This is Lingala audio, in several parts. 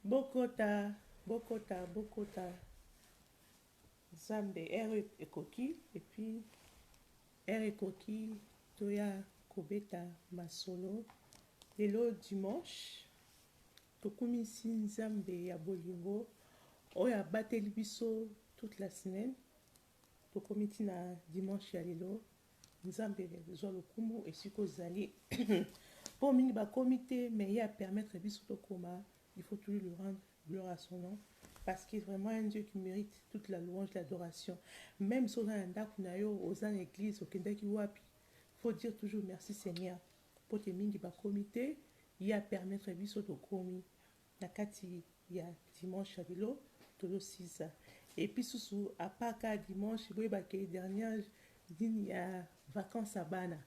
Bokota, Bokota, Bokota. Zambe, R et Koki, et puis R et Koki, Toya Kobeta Masolo. Lelo dimanche, Tokumisi Nzambe ya Bolingo, Oya bateli biso toute la semaine. Tokomiti na dimanche ya lelo, Nzambe zwa lokumu esiko zali. Pour mingi ba comité, mais il y a permettre biso tokoma, il faut toujours lui rendre gloire à son nom. Parce qu'il est vraiment un Dieu qui mérite toute la louange, l'adoration. Même si on a un dakunayo, aux l'église, au Kendaki Wapi, il faut dire toujours merci Seigneur. Pour te mingi ba comité, il y a permettre biso tokomi. Nakati, il y a dimanche à vélo, tolo 6. Et puis sous à Paka dimanche, il y a dernière il y a vacances à Bana.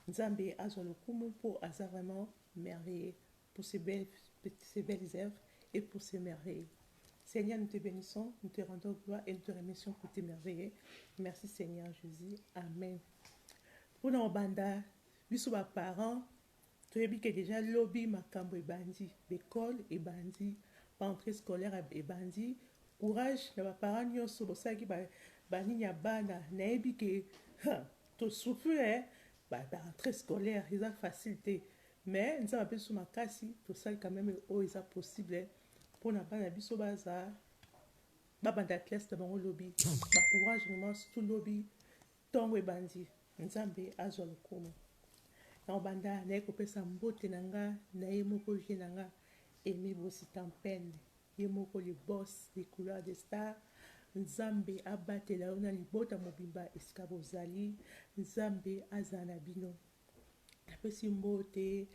Nzambe azwa lokumu pour asa vraiment merveilleux pour ces belles œuvres et pour ces merveilles. Seigneur, nous te bénissons, nous te rendons gloire et nous te remercions pour tes merveilles. Merci Seigneur Jésus. Amen. Pour nos banda, biso ba parents, tu as vu que déjà lobby makambo et bandi, l'école et bandi, rentrée scolaire et bandi. Courage, les parents nyonso bosaki ba ninya bana, na ebi que to souffrir ba rentrée scolaire, ils ont facilité. Mais nous avons besoin de makasi, tout ça quand même est possible. Pour na bana biso baza ba banda classe de bango lobby. Ba courage vraiment tout lobby tongo e bandi. Nzambe azwa lokumu. Na banda na ekopesa mbote nanga na ye moko vie nanga Aimé Bossi Tampene. Ye moko le boss des couleurs des stars. Nzambe abatela ona libota mobimba esika bozali. Nzambe azana bino. Napesi mbote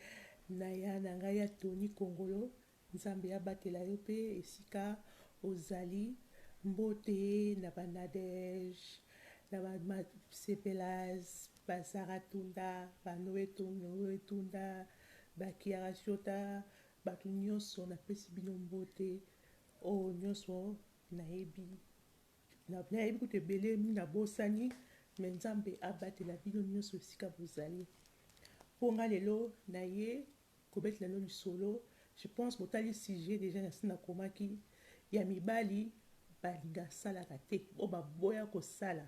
na ya nanga ya Tony Kongolo. Nzambe abatela yo pe esika ozali. Mbote na Banadej, na Sepelaz, Bazaratunda, Noetunda, Bakiara Shota, batu nyonso napesi bino mbote o nyonso nayebi kuti ebele na bosani me Nzambe abatela bino nyonso esika bozali. Mpo nga lelo na ye kobetela no lisolo, je pense botali sujet déjà nasi nakomaki ya mibali balinga salaka te o baboya kosala.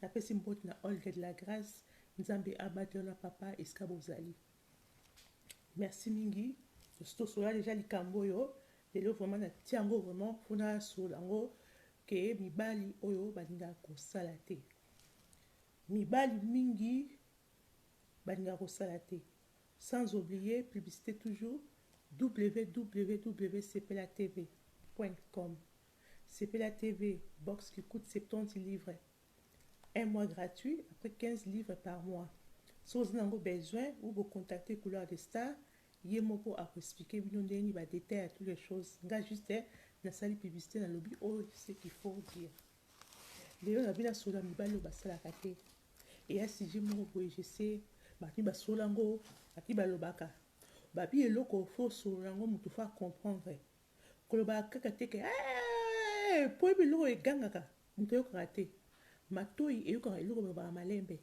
Napesi mbote na Olga de la Grâce, nzambe abatela na papa esika bozali. Merci mingi. Tosola déjà likambo oyo lelo vraiment na tiango vraiment mpona solango ke mibali oyo balinga kosala te. Mibali mingi balinga kosala te. Sans oublier, publicité toujours, www.cplatv.com. CPLA TV, box qui coûte 70 livres. Un mois gratuit, après 15 livres par mois. Si vous avez besoin, vous pouvez contacter Couleur des Stars. Il y a un mot à expliquer, il y a des détails à toutes les choses. Il y a juste la salle publicité dans le lobby, c'est ce qu'il faut dire. Les gens qui sont là, ils sont là, et si j'ai mon boy, je sais, ils sont là, ils sont là, babi eloko fo solango mutu fa comprendre koloba kaka teke po biloko egangaka mutu yokaka te matoi eyokaka eloko ba malembe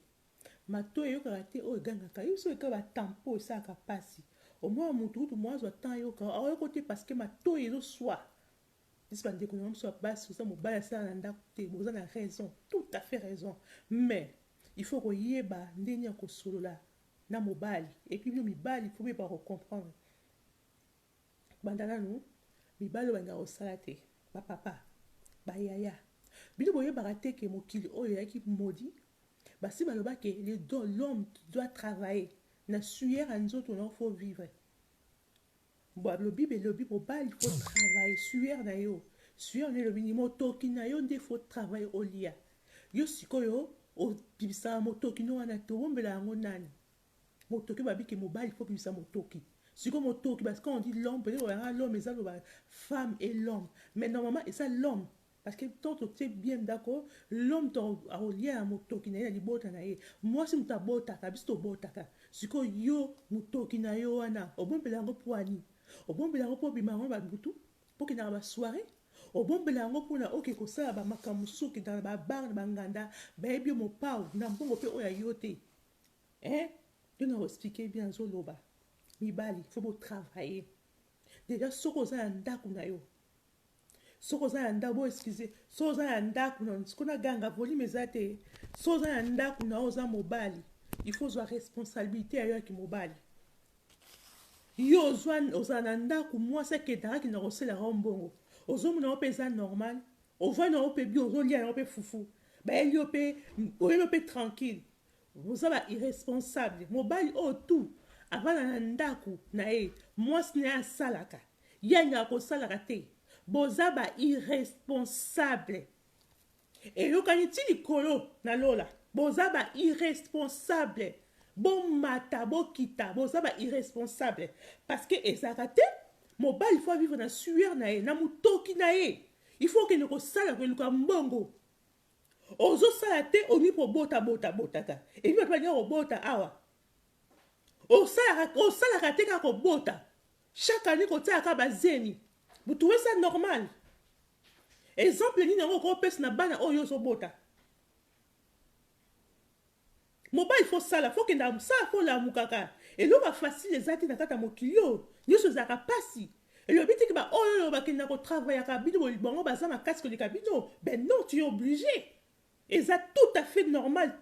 matoi eyokaka te o egangaka yoso eka ba tampo esaka pasi omwa mutu kutu mwazwa tan yoka aoyoko te parce que matoi ezoswa disi bandeko na moso ya basi oza mobali asala na ndako te boza na raison, tout à fait raison, mais il faut koyeba ndenge ya kosolola na mobali et puis mibali il faut bien comprendre bandana nous mibali banga osala te ba papa ba yaya bino boye barate ke mokili oyo yaki maudit basi baloba ke l'homme doit travailler na suyer anzoto na faut vivre bo le bible mobali il faut travailler suyer na yo suyer na lo minimo toki na yo nde faut travailler au lia yo sikoyo o bibisa motoki no wana to bombela yango nani motoki babiki mobile il faut bibisa motoki siko motoki parce qu'on dit l'homme peut-être l'homme et ça la femme et l'homme mais normalement et ça l'homme parce que tant que tu es bien d'accord l'homme ton a lié à motoki na ya libota na ye moi si mutabota kabisto bota ka siko yo motoki na yo wana obombela yango poani obombela yango po bimango ba butu po ki na ba soirée obombela yango pona oke kosala ba makamusuki dans ba bar na banganda ba ebi mo pao na mbongo pe oya yote je vais expliquer bien zoloba mibali faut beau travailler déjà soko za ndaku na yo soko za ndabo excusez soko za ndaku na skona ganga volume ezate soko za ndaku na oza mobali il faut avoir responsabilité ayo ki mobali yo zwan ozana ndaku moi c'est que dara ki na rosela rombongo ozomu na opeza normal ovana ope bio ozolia na ope fufu ba elio pe tranquille vous êtes irresponsable mobile oh tout avant na ndaku na e mwasi na salaka yanga ko salaka te bozaba irresponsable et yokani ti likolo na lola bozaba irresponsable bon mata bo kita bozaba irresponsable parce que ezakate mobile il faut vivre na sueur na e na mutoki na e il faut que ne ko salaka luka mbongo ozo sala te oni po bota ka et puis tu vas bota awa o sala te ka ko bota chaque année ko tia ka bazeni vous trouvez ça normal exemple ni nango ko pesa na bana oyo zo bota mobile faut sala faut que na ça faut la mukaka et lo ba facile ezati na kata mokilio nyoso zaka pasi et le but que ba oyo ba kina ko travailler ka bino bongo ba za ma casque de cabino ben non tu es obligé. Et c'est tout à fait normal,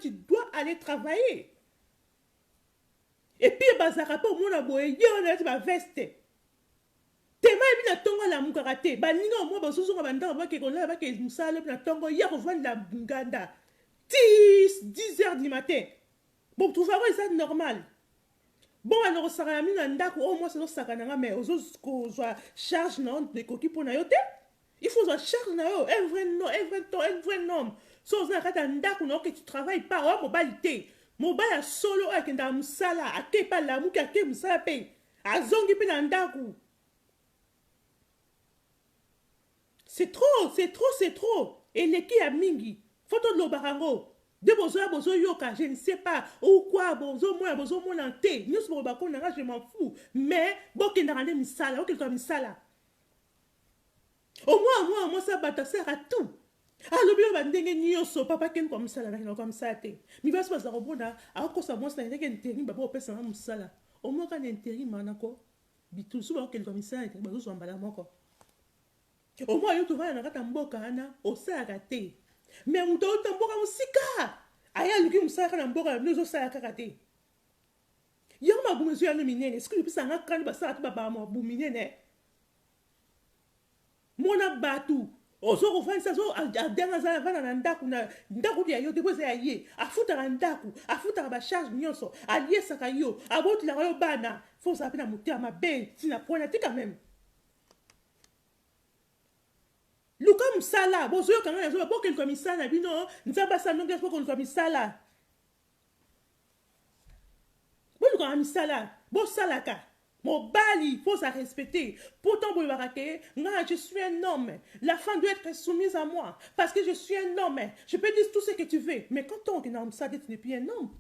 tu dois aller travailler. Et puis, bazaka po mona boye, yo na ti ba veste. Tema ebi na tongo la mukarate, ba ninga mo ba susu ba ndanga ba ke kola ba ke musala na tongo ya ko vanda nganda. 10 heures du matin. Bon, tu vas voir ça normal. Bon, alors ça ra mi na ndako au moins ça sakana nga mais ozo ko charge non de koki pona yote. Il faut se charger un vrai nom. So za kata ndaku na que tu travailles pas au mobilité. Mobile solo avec nda musala, ake pa la muki ake musala pe. Azongi pe na ndaku. C'est trop. Et les qui a mingi. Photo de l'obarango. De bozo yoka, je ne sais pas. Ou quoi, bozo mon ante. Nous sommes au bako nanga, je m'en fous. Mais, boke na rande misala, ok comme misala. Au moins, ça bata sert à tout. Ah, le bio va ndenge nyoso, papa ken comme ça, là, comme ça, te. Mi va se passer au bon, à cause de moi, ça n'est qu'un intérim, papa, au père, ça va moussala. Au moins, quand intérim, manako, bitusu bakokende misala bazozwa mbala moko au moins yo tovanda na kati ya mboka wana osalaka te mais moto auta mboka mosika aya aluki mosala kaka na mboka na bino ozosala kaka te yango mabumu ezo yango minene soki lopisanga kani basala te babaa mabumu minene mona bato ozokofandisa adenga aza vanda na ndako ya yo te po eza ya ye afutaka ndako afutaka bacharge nyonso aliesaka yo abotelaka yo bana fo ozala mpe na motema mabe ntina mpona te quand même luka mosala bozoyokanga nazoba bokeluka misala na bino nzambe asala ndonge bokeluka misala bolukaka misala bosalaka mobali faut ça respecter pourtant je suis un homme la femme doit être soumise à moi parce que je suis un homme je peux dire tout ce que tu veux mais quand on est dans ça tu n'es plus un homme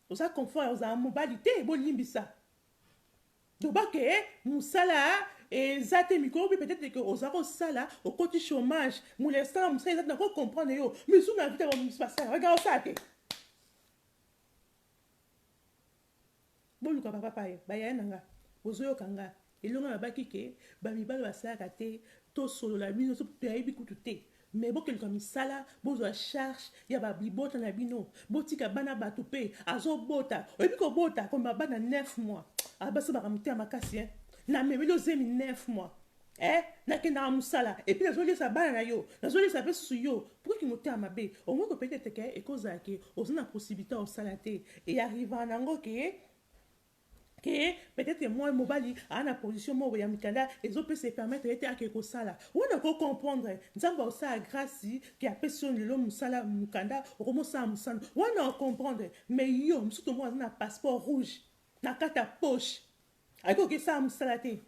oza confort oza mobali te bolimbisa dobake musala eza te mikolo mpe peut-être que oza kosala okoti chômage molesala mosala eza na comprendre yo misu na vita basala regarde osala te boluka papa paye bayaya nanga bozoyoka nga elongo na baki ke bamibali basalaka te tosolola bino so toyebi kutu te mais bokeluka misala bozwa charge ya babibota na bino botika bana bato mpe azobota oyebi kobota komba bana 9 mois abasabaka motema makasi na memeli ozemi 9 mois nakendaka mosala epuis nazolisa bana na yo nazolisa mpe susu yo pourkoki motema mabe omoko peut-être ke ekozala ke oza na possibilité osala te earrivaka nango ke peut-être moi mobali a na position mo ya mikanda ezo peut se permettre ete ake ko sala on ko comprendre nzamba osala grâce qui a personne le musala mukanda okomo sa musala on comprendre mais yo msuto mo na passeport rouge na kata poche ako ke sa musala te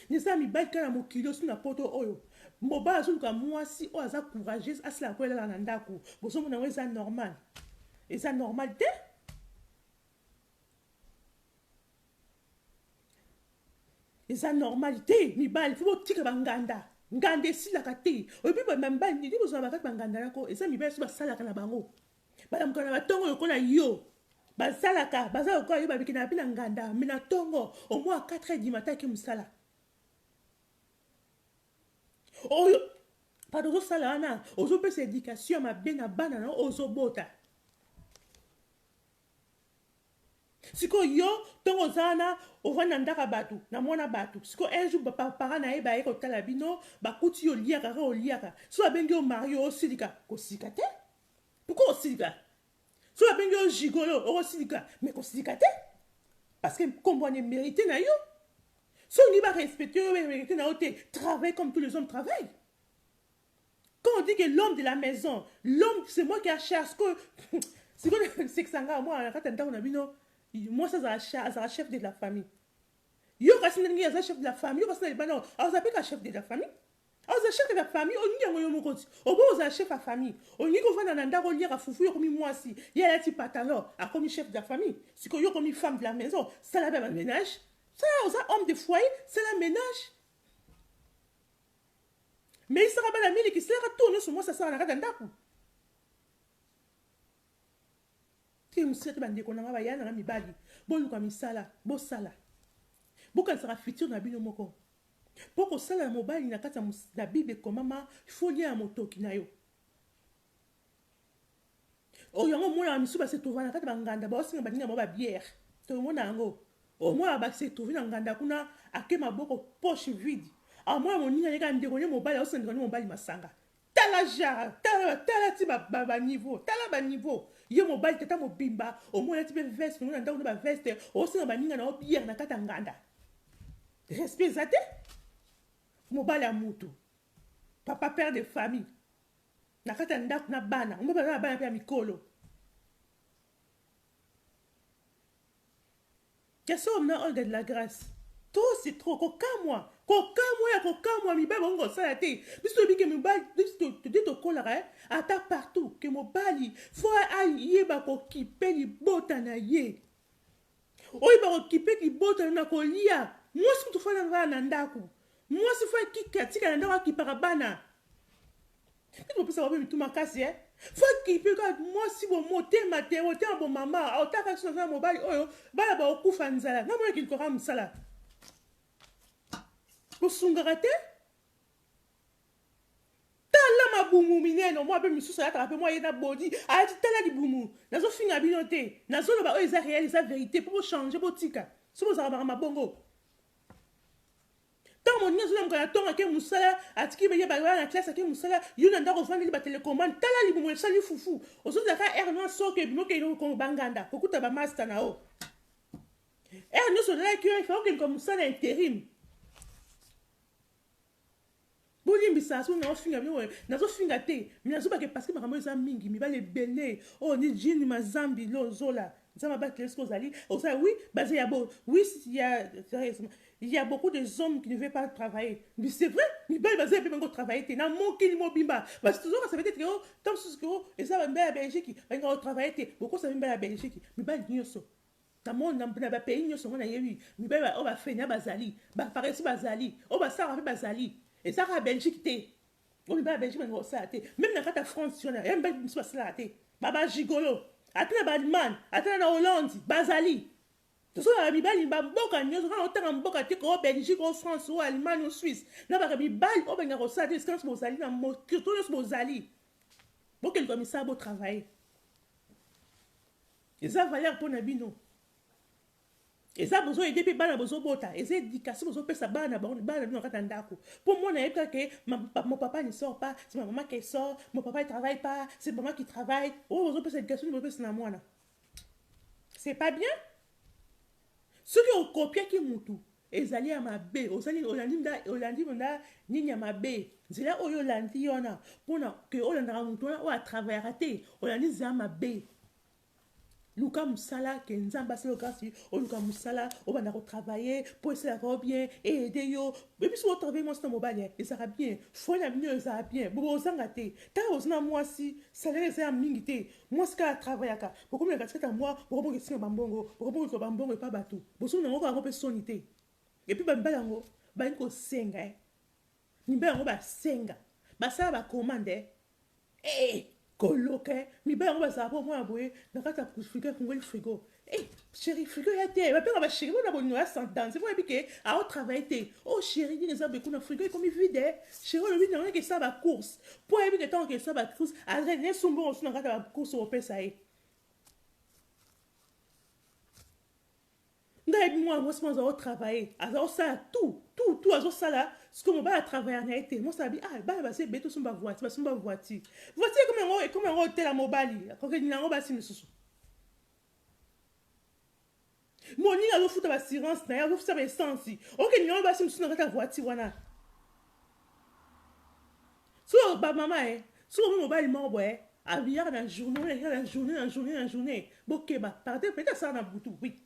nisa mi bali kana mokilo suna poto oyo mobali azuluka mwasi o aza courageuse asala ko ela na ndako boso mona eza normal te eza normalité mibali fo botika banganda nganda esilaka te oyebi bamibali ndi bozala bakati banganda yako eza mibali so basalaka na bango balamuka na batongo lokola yo basalaka baza lokola yo babiki na bina nganda me na tongo au moins 4 heures du matin ke mosala oyo pado ozosala wana ozopesa éducation mabe na bana na ozobota siko yo tongo zana ovanda ndaka bato na mwana bato siko un jour papa na ye baye kotala bino bakuti yo liaka ka oliaka so babengi yo mario osilika kosilika te pourquoi osilika so babengi yo gigolo okosilika mais kosilika te parce que kombo ne mérité na yo so ni ba respecter yo mérité na yo te travaille comme tous les hommes travaillent. Quand on dit que l'homme de la maison l'homme c'est moi qui a chasse que c'est que ça moi na kata ndako na bino moi ça c'est chef de la famille yo kasi ndenge ya chef de la famille yo kasi na bana on appelle chef de la famille on chef de la famille on nyango yo mokoti obo on chef de famille on ngi ko vana na ndako liaka fufu yo komi mwasi ya la ti pantalon a komi chef de la famille siko yo komi femme de la maison ça la même ménage ça homme de foyer c'est la ménage mais il sera pas la mille qui sera tourner sur moi ça sera na kata ndako musete bandeko nanga bayana na mibali boluka misala bosala bokanisaka futur na bino moko po kosala mobali na kati ya bible komama faut lia ya motoki na yo oyo yango mona misu base tovana kati banganda baosinga baninga mo babiere tomona yango omona base tovi na nganda kuna ake maboko poche vide amona moninga yeka ndeko ne mobali aosinga ne mobali masanga tala jara tala ti ba niveau tala ba niveau yo mobali tata mobimba omona ti be veste ngona ndako ba veste osinga baninga na obiere na kata nganda respect zate mobali a mutu papa père de famille na kata ndako na bana mobali na bana pe mikolo keso na all de la grâce tout c'est trop kokamwa mibali bongo sala te biso bike mibali biso to kolara ata partout que mobali faut ayeba ko kipe li bota na ye oyi ba ko kipe li bota na ko lia mwasi kutu fana na ndako mwasi fa kika tika na ndako kipaka bana kito pesa wabe mituma kasi faut équiper quand moi si vous montez matin montez bon maman au taka sur ça mobile oyo bala ba okufa nzala na mo ki ko ram sala pour sungarate tala mabumu mineno moi be misusu ya attraper moi yena body a dit tala di bumu nazo finga binote nazo lo ba oyo eza réel eza vérité pour changer botika so vous avez mabongo tant mon nez là quand on a que musala atiki beye ba na classe ke musala yuna ndako vandi ba télécommande tala li bumu sali fufu ozo za ka erno so ke bino ke ko banganda kokuta ba master na o erno so là que il faut que comme ça intérim boni mbisa so na ofinga bino na zo finga te mina zo ba ke parce que makambo eza mingi mi ba le bele oh ni jini mazambi lo zola nzama ba klesko zali o ça oui basé ya bo oui il y a beaucoup de hommes qui ne veulent pas travailler. Mais c'est vrai, ils veulent pas travailler. Ils n'ont pas de mobimba. Parce que toujours, ça veut dire que tant que et ça va bien à Belgique, ils vont travailler. Beaucoup ça vient bien à Belgique. Mais pas de nyoso. Dans mon pays, nyoso, on a eu. Mais on va faire un bazali. Bah, par exemple, bazali. On va ça, on va faire bazali. Et ça va à Belgique, on va à Belgique, on va ça. Même dans la France, il y a un peu de choses là. Baba gigolo. Attends, Badman. Attends, la Hollande. Bazali. Tout ça, mibali mboka nyoso quand otanga mboka te ko Belgique ou France ou Allemagne ou Suisse na ba mibali o benga ko sa distance bozali na mo kirto bozali bo quel comme ça beau travailler et ça valeur pour nabino et ça besoin aider pe bana besoin bota et c'est éducation besoin pesa bana bino kata ndako pour moi na eka que mon papa ne sort pas c'est ma maman qui sort mon papa il travaille pas c'est maman qui travaille oh besoin pesa éducation besoin pesa na mwana c'est pas bien. Ce qui ont copié qui moutou, ils allaient à ma baie, Olandi manda nini à ma baie. C'est là où Olandi yona, pour que Olanda moutouna ou à travers raté, Olandi za ma baie. Luka musala que nzamba c'est le cas si o luka musala o bana travailler pour essayer d'avoir bien et aider yo mais puis sur travail moi c'est mobile et ça va bien faut la mieux ça va bien bon zangate ta osna moi si salaire c'est amingité moi ce ka travailler ka beaucoup me gasket à moi pour bon question bambongo pour bon ko bambongo et pas bateau bon so ngo ko sonité et puis bambala ngo ba ko senga ni ba ngo ba senga ba ça ba commander eh coloqué mi ba ngo ba sa po moi boye na kata frigo ko ngol frigo eh chérie frigo ya te ba pe ba chérie na bonno ya santan c'est vrai que à au travail te oh chérie ni ça be ko na frigo comme vide chérie le vide que ça va course pour éviter que tant que ça va course adresse ne sumbo on na kata course au pesa e ngai moi au travail alors ça tout alors ça là ce que mon ba travailler na été moi ça bi ah ba c'est beto sumba voiture voiture comme un hôtel à mobali quand que ni na ba sinisusu moni na lo futa ba assurance na ya lo futa ba essence OK ni na ba sinisusu na ta voiture wana so ba mama so mobile mo boy a biya na journée bokeba peut-être ça na butu oui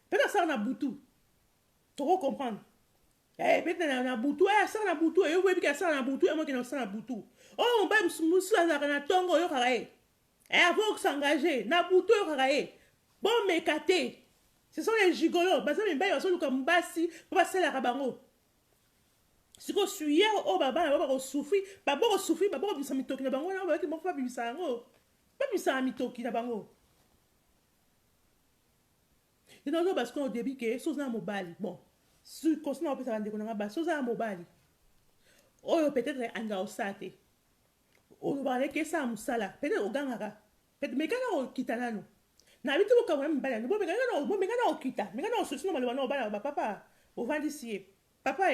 peut-être ça na butu tu comprendre peut-être na butu ça na butu et oui que ça na butu et moi qui na ça na butu oh on ba musu na tongo yo karae avant de s'engager na butu yo karae bon mekate ce sont les gigolos parce que mba yo so luka mbasi ba sala ka bango siko suyer o baba na baba souffrir baba bisa mitoki na bango na ba ki mo fa bisa ngo ba bisa mitoki na bango. Et donc parce qu'on début que chose na mobile bon si continue on peut ça ndeko na ba chose na mobile oh peut-être anga osate o ba ke ça musala peut-être ogangaka peut-être mekana o kitana no na bitu ko kamwe mbala no mekana o kita mekana o sosino maloba no bala ba papa o vandisi papa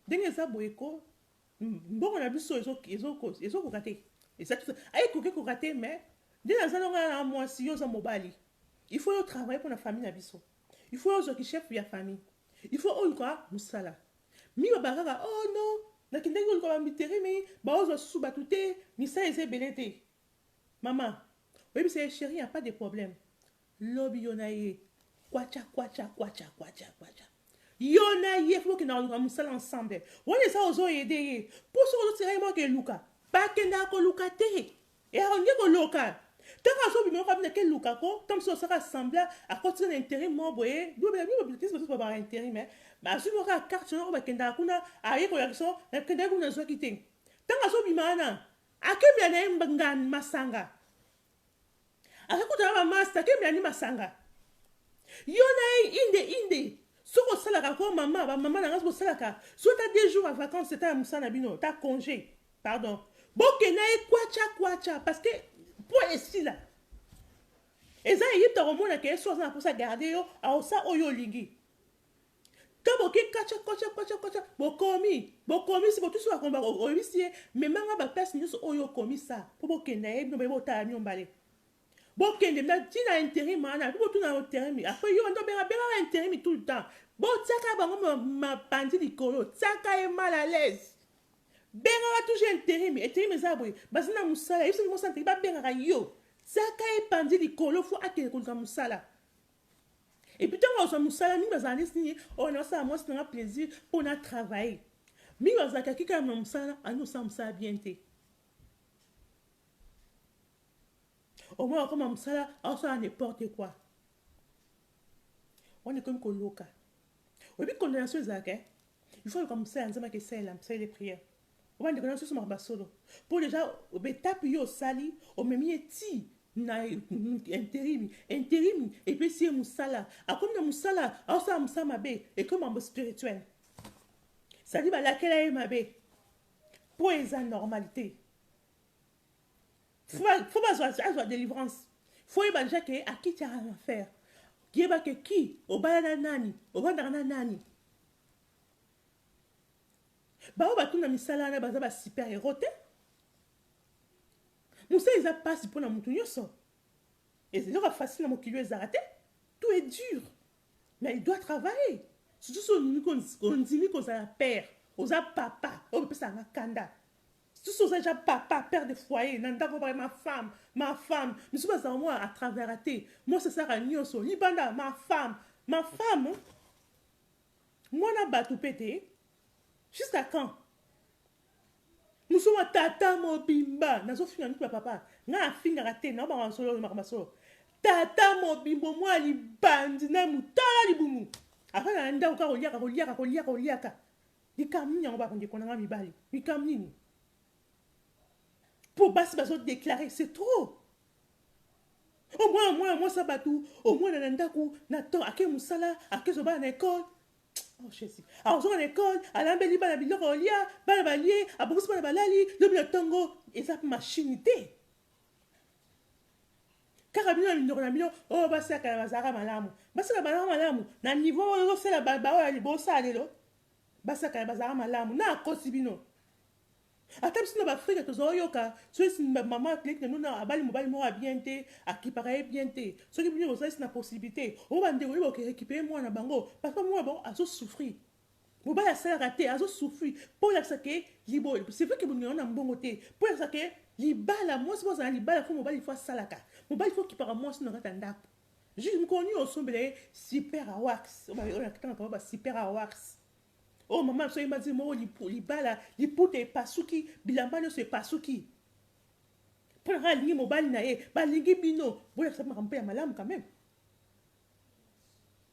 ndenge za boyeko mbongo na biso ezo ko kate et ça ay ko kate mais dès dans un mois si yo za mobile il faut travailler pour la famille na biso il faut que chef ya famille il faut quoi musala mi ba oh non na kindenge ko ba miteri mais ba ozo su batute mi ça ese belete maman oui c'est chérie y a pas de problème lobi yonaye kwacha yonaye faut que na musala ensemble on est ça ozo aider pour so tirer moi que luka ba kenda ko luka te et on est ko local. Tant que ça, on va que Lukako, comme ça, on sera assemblé à côté d'un intérim, moi, boye, nous, on va avoir un intérim, mais, si on a carte, on va kenda kuna, aïe, quoi, ça, na kenda kuna, soit quitté. Tant que ça, akemi na ngani masanga akakuta ba master akemi na masanga yo na inde soko salaka ko mama ba mama na ngaso salaka so ta 2 jours à vacances c'est ta musana bino ta congé pardon bokena e kwacha parce que pour ici là eza yita komona ke so na pour ça garder yo a ça oyo lingi kabo ki kacha bokomi si botu so akomba obisie mais manga ba place nyuso oyo komi ça pour bokena e no be bota nyombale bokende na tina intérim ana pour tout na intérim après yo ndo benga intérim tout le temps bo tsaka bango ma pandi likolo tsaka e mal à l'aise benga toujours intérim ezabwe basina musala yiso mo santé ba benga yo tsaka e pandi likolo fo akele ko musala. Et puis, quand on a musala, nous avons signé, on a ça, moi, c'est un plaisir pour nous travailler. Mais on a quelqu'un qui a musala, nous sommes ça bien. Au moins, comme musala, on a n'importe quoi. On est comme coloca. Et puis, quand on a ce zaké, il faut comme ça, on a que c'est les prières. On va dire que c'est un solo. Pour déjà, on va taper au sali, on met ti. Na intérim et puis c'est musala a comme na musala a ça musama be et comme un spirituel ça dit bah laquelle est ma be pour les normalité faut pas avoir délivrance faut y banja que à qui tu as à faire qui est que qui au bana nani au bana nani bah on va tout na misala na baza ba super héros Moussa, ils a passé pour la montagne. Et c'est là facile à mon kilo arrêté. Tout est dur. Mais il doit travailler. Surtout si on dit qu'on a un père, on a papa, on peut ça un kanda. Surtout si on a papa, père de foyer, nanda pas ma femme. Mais c'est pas ça moi à travers raté. Moi c'est ça à Nyoso, Libanda, ma femme. Moi na batou pété. Jusqu'à quand? Nous sommes tata mobimba. Nazo finga nuku papa. Nga finga raté. Na ba solo makamaso. Tata mobimbo moi li bandi na mutala li bumu. Après na nda uka koliaka. Li kamni on va konde konanga mibali. Li kamni. Pour basi baso déclarer c'est trop. Au moins ça batou. Au moins na nda ku na to ake musala ake zo ba na école. Oh Jésus. Alors on à l'école, à l'ambeli bana biloko olia, bana balie, à beaucoup bana balali, le bien tango et ça machinité. Carabino le million, oh basa ka bazara malamu. Basa ka bazara malamu. Na niveau o c'est la baba li bossa lelo. Basa ka bazara malamu na kosibino. Atam sino ba frika to zoyoka, so si maman clique nous na abali mobile mo bien té, a qui paraît bien té. Ce qui bien ça c'est une possibilité. On va ndeko ko récupérer moi na bango parce que moi bon azo souffrir. Mobile ça raté, azo souffrir. Pour la saké libo. C'est vrai que bon on a mbongo té. Pour la saké libala moi c'est pas ça libala faut mobile il faut salaka. Mobile faut qui para moi sinon ratanda. Juste me connu au sombre super à wax. On a tant super à wax. Oh maman, so imagine moi li bala, li pute pasuki, bilamba no se pasuki. Pour la ligne mobile na e, ba lingi bino, boya ça m'a ya malamu quand même.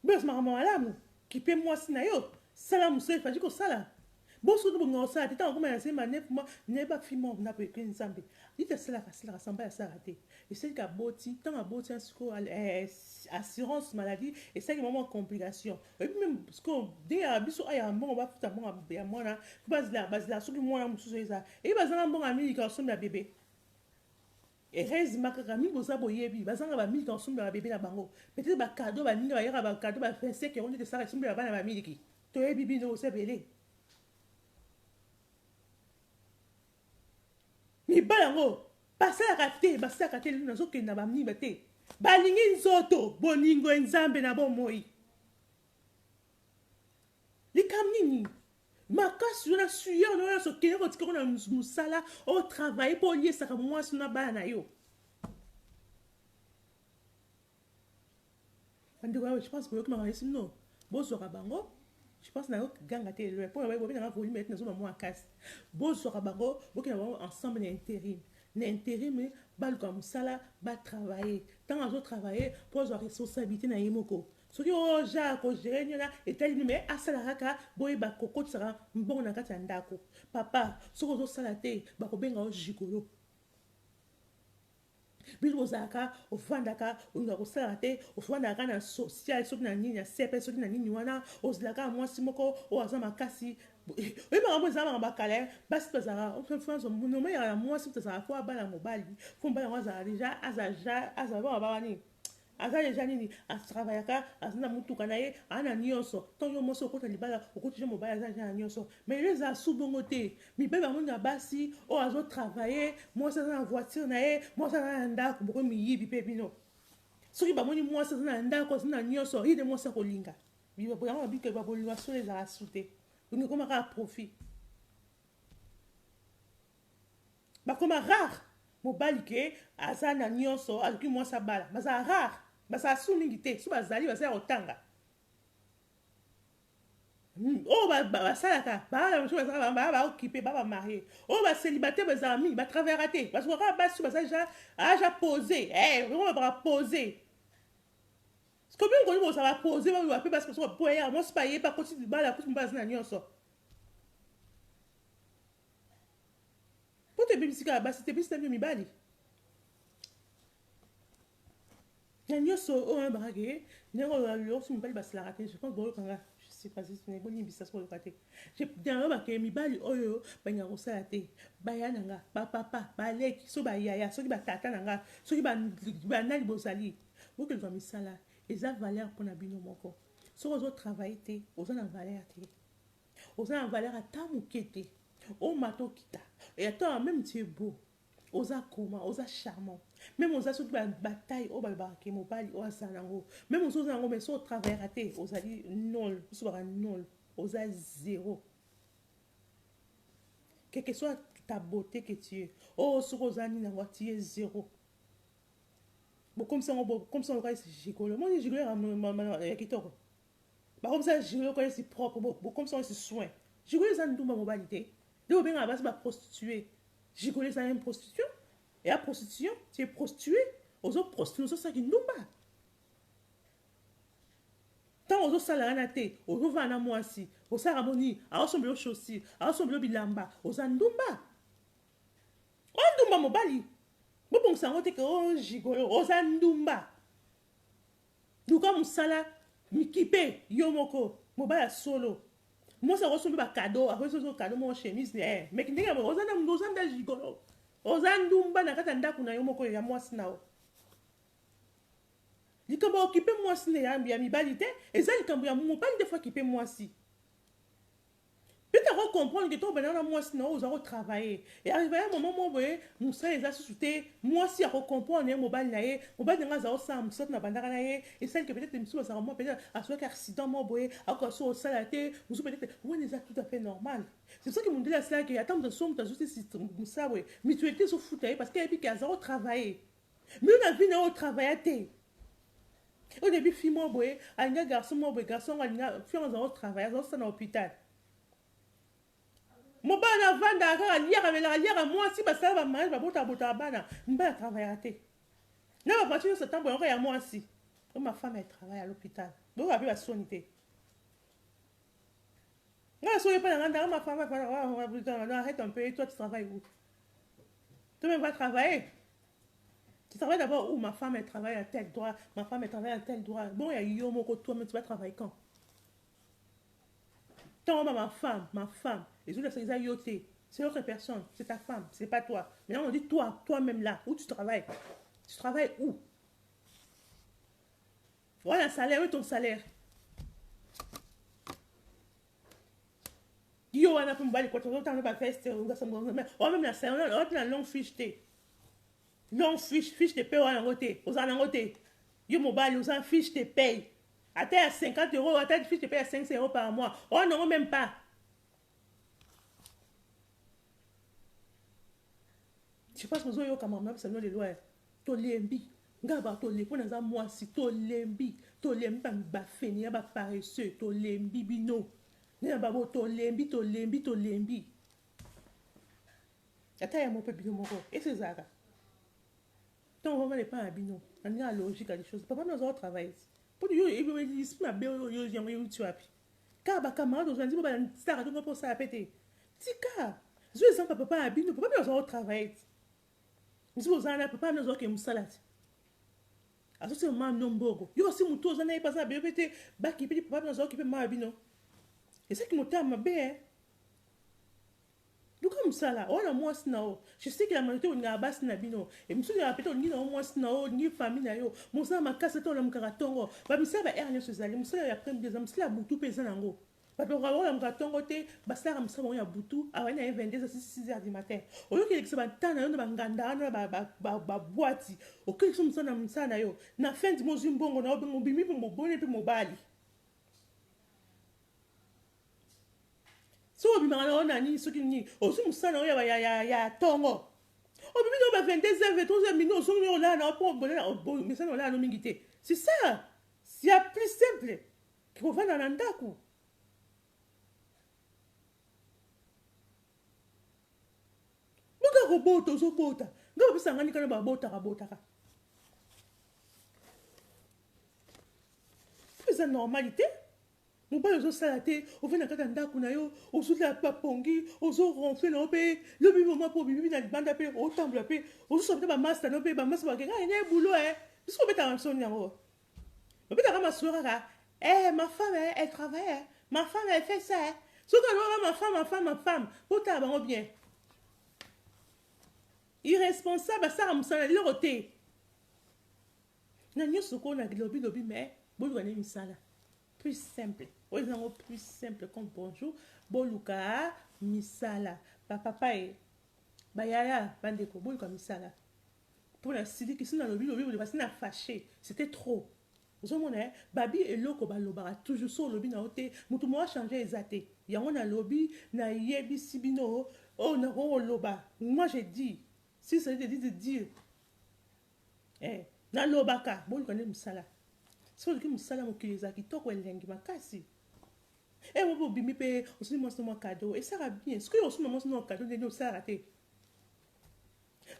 Boya ça m'a malamu, qui paie moi si na yo, salam se faji ko sala. Bon so do ngo sa, tata ko ma se ma ne moi, ne ba fi mo na pe kin zambe. Dite sala rassemble à ça raté. Et c'est ka boti, tant a boti un sco assurance maladie et c'est un moment complication. Et puis même parce que dès à biso ay un bon va futa bon ya mona, base la so ki mona mususu eza. Et bazana bon ami ka so na bébé. Et reste makaka mi boza boyebi, bazana ba mi ka so na bébé na bango. Peut-être ba cadeau ba ninga ba yera ba cadeau ba fait que on dit ça ressemble ba na miliki. To yebi bino se belé. Mi balango basala kate luna zoke na bamni bate balingi nzoto boningo nzambe na bomoi likamnini makasi na suyo na so kene ko tikona musala au travail pour lier ça comme moi suna bana yo andi quoi je pense que que ma non bozo kabango je pense na ganga te le pour ba bina volume mettre na zo mo akasi bozo kabango bokina ensemble intérim. L'intérim bal comme ça là va travailler tant à travailler pour avoir responsabilité na yemoko so ki o ja ko gérer na et tel mais asala raka boy ba koko sera bon na kati ndako papa so ko sala te ba ko benga o jikolo bino ozalaka ovandaka olinga kosala te ovandaka na social soki na nini ya sepe soki na nini wana ozalaka mwasi moko oyo aza makasi oyebaka mpo ezala maka bakala basi bazalaka nomeyaka ya mwasi tozalaka fo abala mobali fo mobali yango azala deja azala baba nini aza deja nini atravaillaka aza na mutuka na ye ana nyonso ntango yo mwasi okota libala okoti je mobali aza deja na nyonso mais yo ezala su bongo te mibali bango na basi oyo azotravaille mwasi aza na voiture na ye mwasi aza na ndako boko miyibi mpe bino soki bamoni mwasi aza na ndako aza na nyonso ye de mwasi akolinga yango babike babolinga solo ezala su te olingi koma kaka profit bakoma rare mobali ke aza na nyonso aluki mwasi abala bazala rare bazala su mingi te so bazali bazala kotanga oyo basalaka baokipe babamarie oyo baselibate bazala mingi batravera te bazokaka basi baza aja pose baka pose komi ngoni bozala pose bape basi basoka poya mwasi bayeba koti libala koti mobali aza na nyonso po tebebisika basi tebisita mio mibali na nyonso oyo oyebaka ke ndenge oyo so mibali basalaka te je pense boyokanga je sais pas bolimbisa so boyoka te oyebaka ke mibali oyo banyaka kosala te baya na nga bapapa baleki so bayaya soki batata na nga soki banali bozali bokelwa misala eza valeur mpona bino moko soki ozotravaille te oza na valeur te oza na valeur ata moke te omata okita ata même tu es beau oza koma oza charmant même oza soki bataille oyo balobaka ke mobali oyo azala nango même ozo oza nango mais so otravaillera te ozali nol biso baka nol oza zéro quel que soit ta beauté que tu es oyo soki oza nini nango tu es zéro comme ça on va essayer gigolo moi je gigolo ya kitoko comme ça gigolo ko esi propre comme ça on esi soin gigolo ça ndumba mobali te de obenga basi ba prostituée gigolo ça une prostitution et la prostitution tu es prostituée aux autres prostitutions ça qui ndumba tant aux autres salariés te aux autres vana mwasi au saramoni a ressemblé aux chaussures a ressemblé au bilamba aux andumba on ndumba mobali bon sango te ke o gigolo oza ndumba luka musala mikipe yo moko mobala solo mosa resombi ba cadeau après so cadeau mo chemise mais ndenge oza nda gigolo oza ndumba na kata ndako na yo moko ya mwasi nao likambo okipe mwasi ne ya mibali te eza likambo ya mobali des fois kipe mwasi peut-être comprendre que toi ben moi sinon aux autres travailler et arriver à un moment où vous savez les associés moi si à comprendre mobile naé mobile nga za osam sot na bandaka naé et celle que peut-être monsieur ça moi peut-être à soit accident moi boye à quoi so salaté vous peut-être ouais les tout à fait normal c'est ça que mon dit là c'est que attends de somme t'as juste si ça ouais mutualité so foutaille parce qu'il y a puis qu'à zéro travailler mais on a vu na au travailler au début fille moi boye un garçon moi boye garçon a fille on zéro travailler ça dans l'hôpital mobali avanda kaka liaka mwasi basala bamariage babota bana mobali atravaillera te na bavoiture nyonso ntango yango ya mwasi o ma femme elle travaille à l'hôpital donc bape basoni te nga soki mpe nanga ndanga ma femme arrête un peu et toi tu travailles où toi même va travailler tu travailles d'abord où ma femme elle travaille à tel droit ma femme elle travaille à tel droit bon il y a yo moko toi mais tu vas travailler quand tant ma femme les autres c'est yoté c'est l'autre personne c'est ta femme c'est pas toi maintenant on dit toi-même là où tu travailles où voilà salaire où est ton salaire yo on a pas mal quoi on a pas fait même la salaire on a long fiche de paye on a noté aux en noté yo mobile aux en fiche de paye à 50 €, à ta fiche de paye à 500 € par mois. Oh non, même pas. Je pense que nous avons quand même ça, nous les lois. Tolembi. Ngaba tolembi. Pour nous avoir moi si tolembi. Tolembi, ba fini, ba paresseux. Tolembi, bino. N'a pas tolembi. Attends, il y a mon peu bino moko. Et c'est ça. Tant on va pas à bino. On a la logique à des choses. Papa, nous avons travaillé. Pour yo ma belle yo tu as car ba camarade aux andis ba star to pour ça péter tika zo exemple papa abino papa bien au travail nzi ozana papa na zoke musalati asote mama nombogo yo si mutu ozana ye pasa be pete baki pete papa na zoke pe mama bino esa ki motama be duka musala ona mwasi na o je sais que la majorité on a basi na bino et musu ya pete on na mwasi na o ni famille na yo musala makasa to na mukaratongo ba misala ba erne sozali musala ya prendre des hommes cela butu pesa nango bato bakola mukatongo te basala musala ya butu awana ya 22 à 6 heures du matin oyo ke lekisa bantana yo na banganda na ba boîte oke so musala na musala na yo na fin du mois mbongo na obengo bimi pe mobone pe mobali so obimaka na ona nini soki nini osi musala oyo ya tongo obimi no ba 22 heures 23 heures minutes osoki ni olala na po bolela misala olala no mingi te c'est ça c'est plus simple kovanda na ndako boka kobota ozobota nga bapesangani kana babotaka eza normalité mobali ozosala te ovai na kati ya ndako na yo ozotala bapongi ozoronfle na yo mpe lobi moma mpo bibibi na libanda mpe otambola mpe ozosola mpe bamasta no mpe bamasta bakenga ene bulo biso obetaka masoni yango babetaka masolo kaka ma femme elle travaille ma femme elle fait ça soki alobaka ma femme otala bango bien irresponsable asala mosala eloko te na nyonso ko na lobi mais boluka ne misala plus simple oyo ezango plus simple comme bonjour boluka misala bapapa bayaya bandeko boluka misala mpona siliki si na lobi basi na fâché c'était trop ozomona babi eloko balobaka toujours so olobi na yo te motu mo achange eza te yango na lobi nayebisi bino oyo nakoloba moi je dis si ça te dit de dire nalobaka boluka nde mosala so oluki mosala mokili eza kitoko elengi makasi bobo obimi mpe osali mwasi mwa kado esaka bien soki osuna mwasi mwa kado ndenge osalaka te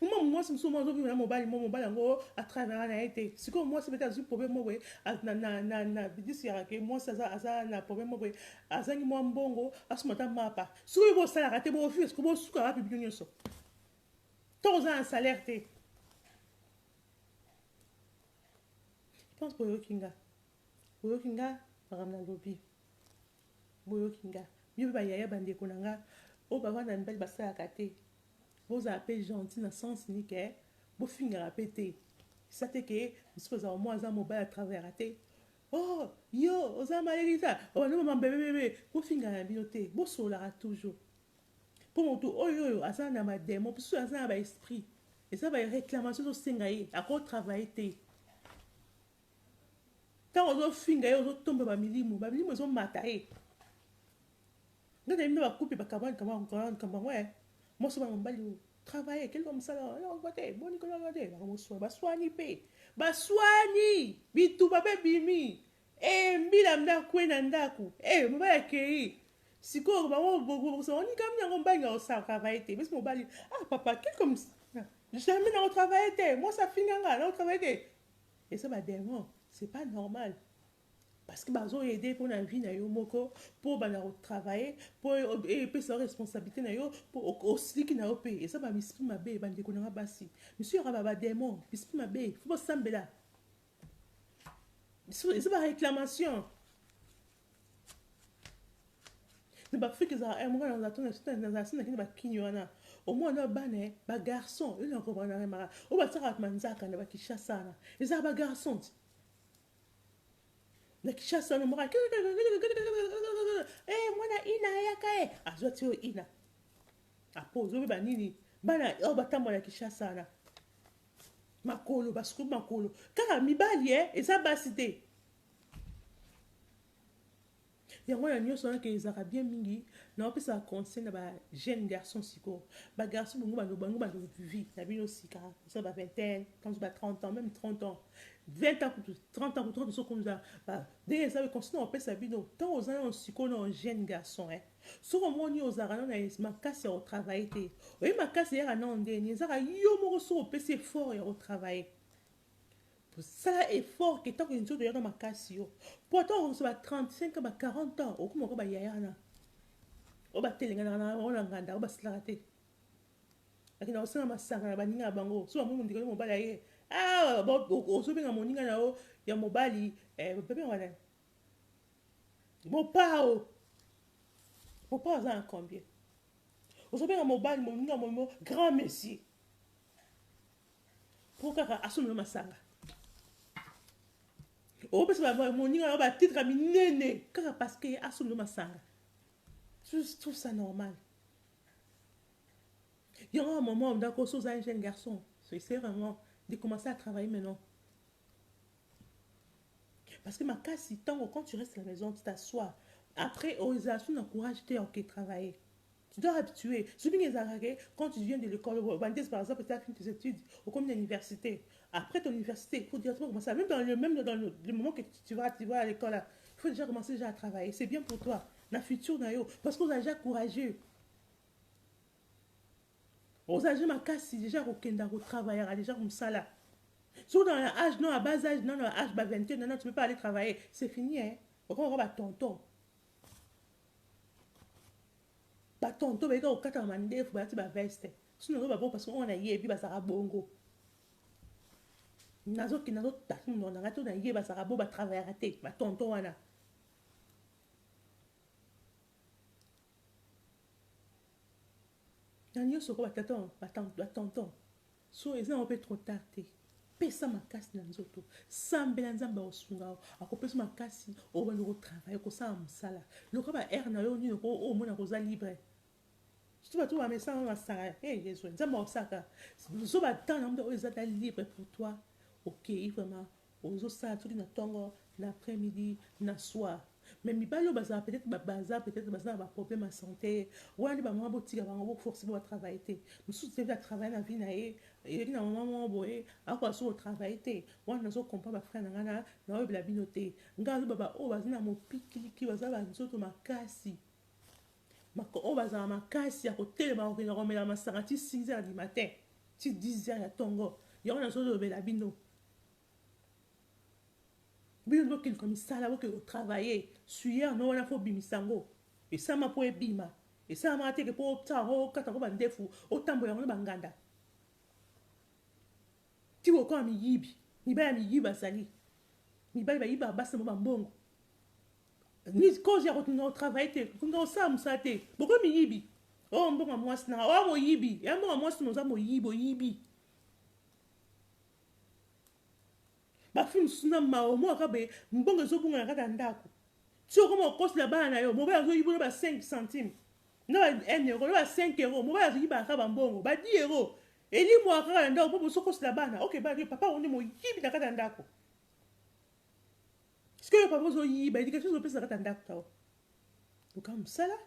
mwasi mosusu mwa ozobima na mobali yango atravers na ye te sikoyo mwasi pete azwi problème moko na bidisi yaka mwasi aza na problème moko azangi mwa mbongo asuma ta mapa soki bosalaka te bofi siko bosuka wapi bino nyonso to oza na salaire te je pense boyoki nga makambo na lobi boyoki nga yo mpe bayaya bandeko na nga oyo bavanda mibali basalaka te bozala mpe gentil na sens nike bofingaka mpe te esa te ke mosuku ozala mwa aza mobali atravers te yo oza malelisa obandomama bebebebe bofingaka na bino te bosololaka toujours mpo motu oyo aza na mademo mpe soki aza na baesprit eza baréclamation ezosenga ye akotravaille te ntango ozofinga ye ozotomba bamilimu ezomata ye ngana yebina bakupe bakambango moso bana mobali travaille keloko mosala te bonikoloka te baswani mpe baswani bituba mpe bimi mbila ndako na ndako mobali akei sikoyo bangonikami yango mobali nga otravaille te bisi mobali papa keloko jamais na otravaille te mosi afinganga na otravaille te eza bademon c'est pas normal parce que bazo aider pour la vie na yo moko pour bana travailler pour epesa responsabilité na yo pour osliki na yo pe eza ba mispi mabe bandeko na basi monsieur yaka ba démon mispi mabe faut pas sambela eza ba réclamation ne ba fiki za mwana na tona na sina kini ba kinyo wana au moins na bane ba garçon eux na comprendre mara o ba tsaka manzaka na ba kishasa na eza ba garçon na kishasa na mora mwana ina yaka azwati yo ina apo ozobe banini bana oyo batambola na kishasa na makolo basuku makolo kaka mibali eza basi te yango na nyonso wana ke ezaka bien mingi na opesa conseil na ba jeune garçon siko ba garçon bango vie na bino sika ça ba vingtaine quand ba 30 ans même 30 ans 20 ans 30 ans 30 ans comme ça dès ça continue opesa bino tant aux ans siko na jeune garçon so ko ni ozara na makasi au travail te oui makasi ya na ndeni ezaka yo moko so opesa effort ya au travail ça effort que tant que nous devons ma casse yo pourtant on se va 35 ans 40 ans au comment ba yaya na o ba telenga na o la nganda o ba slaté akina osala masanga na baninga na bango so bamongo ndeko mobali aye ah ozobenga moninga na yo ya mobali bebe wana mopao aza na combien ozobenga mobali moninga momo grand monsieur po kaka asomela masanga opesa moninga na batitre ya minene kaka parce que asomela masanga tout ça normal. Il y aura un moment où d'accord, sous un jeune garçon, c'est vraiment de commencer à travailler maintenant. Parce que ma casse, quand tu restes à la maison, tu t'assois. Après, aux actions, encourage tes ok travailler. Tu dois habituer. Quand tu viens de l'école, par exemple, tu as fini tes études au comme l'université. Après ton université, il faut directement commencer. Même dans le moment que tu vas à l'école, il faut déjà commencer à travailler. C'est bien pour toi. Dans le futur, parce qu'on est déjà courageux. Aux âges ma casse, déjà au travailler, déjà comme ça là. Sauf dans l'âge, non, à bas âge, non, dans l'âge, 21, non, tu ne peux pas aller travailler. C'est fini, hein. Pourquoi on va tonton? Bah, tonton, mais quand on a un il faut que tu vas veste. Sinon, on va voir parce qu'on a yé, puis ça va bongo. Nazo qui nazo tatou, non, on a tout, on a yé, ça va bon, bah, travailler, raté. Bah, tonton, on a. Nanyo soko tonton. So eza un peu trop tard te. Pesa makasi na nzoto. Sambela nzamba osunga. Akopesa makasi o ba lo travailler ko sa musala. Loko ba air na yo ni ko o mona ko za libre. Tu vas tout ba mesa na sara. Eh Yesu nzamba osaka. So ba temps na ndo eza ta libre pour toi. OK, vraiment. Ozo sa tout na tongo l'après-midi na soir. Mais mibalo baza peut-être baza ba problème à santé ou ani ba mwa botika ba ngo forcer ba travailler nous sous devait travailler na vie na et na maman boye akwa so travailler te wana so comprend ba frère na na la binoté ngazo baba o bazina mo pikiki baza ba nzoto makasi mako o baza makasi ya kotel ba okena komela masanga ti 6h du matin ti 10h ya tongo yona so de la bino bino qu'il comme ça là que travailler suyer non on a faut bimisango et ça m'a pour bima et ça m'a été que pour taro kata ko bandefu o tambo ya ngona banganda ti wo ko mi yibi ni ba mi yiba sali ni ba yiba basa mo bambongo ni ko j'ai retourné au travail te ko ça musa te boko mi yibi o mbongo moi na o mo yibi ya mbongo moi no za mo yibi bafim suna maomo akabe mbongo ezobunga na kata ndako ti okoma okosi na bana na yo mobali azoyibola ba 5 centimes na ba 1 euro na ba 5 euro mobali azoyibaka bambongo ba 10 euro elimu akaka na ndako mpo bosokosi na bana ok ba papa oni moyibi na kata ndako sikoyo papa ozoyiba éducation ozopesa na kata ndako tawa oka mosala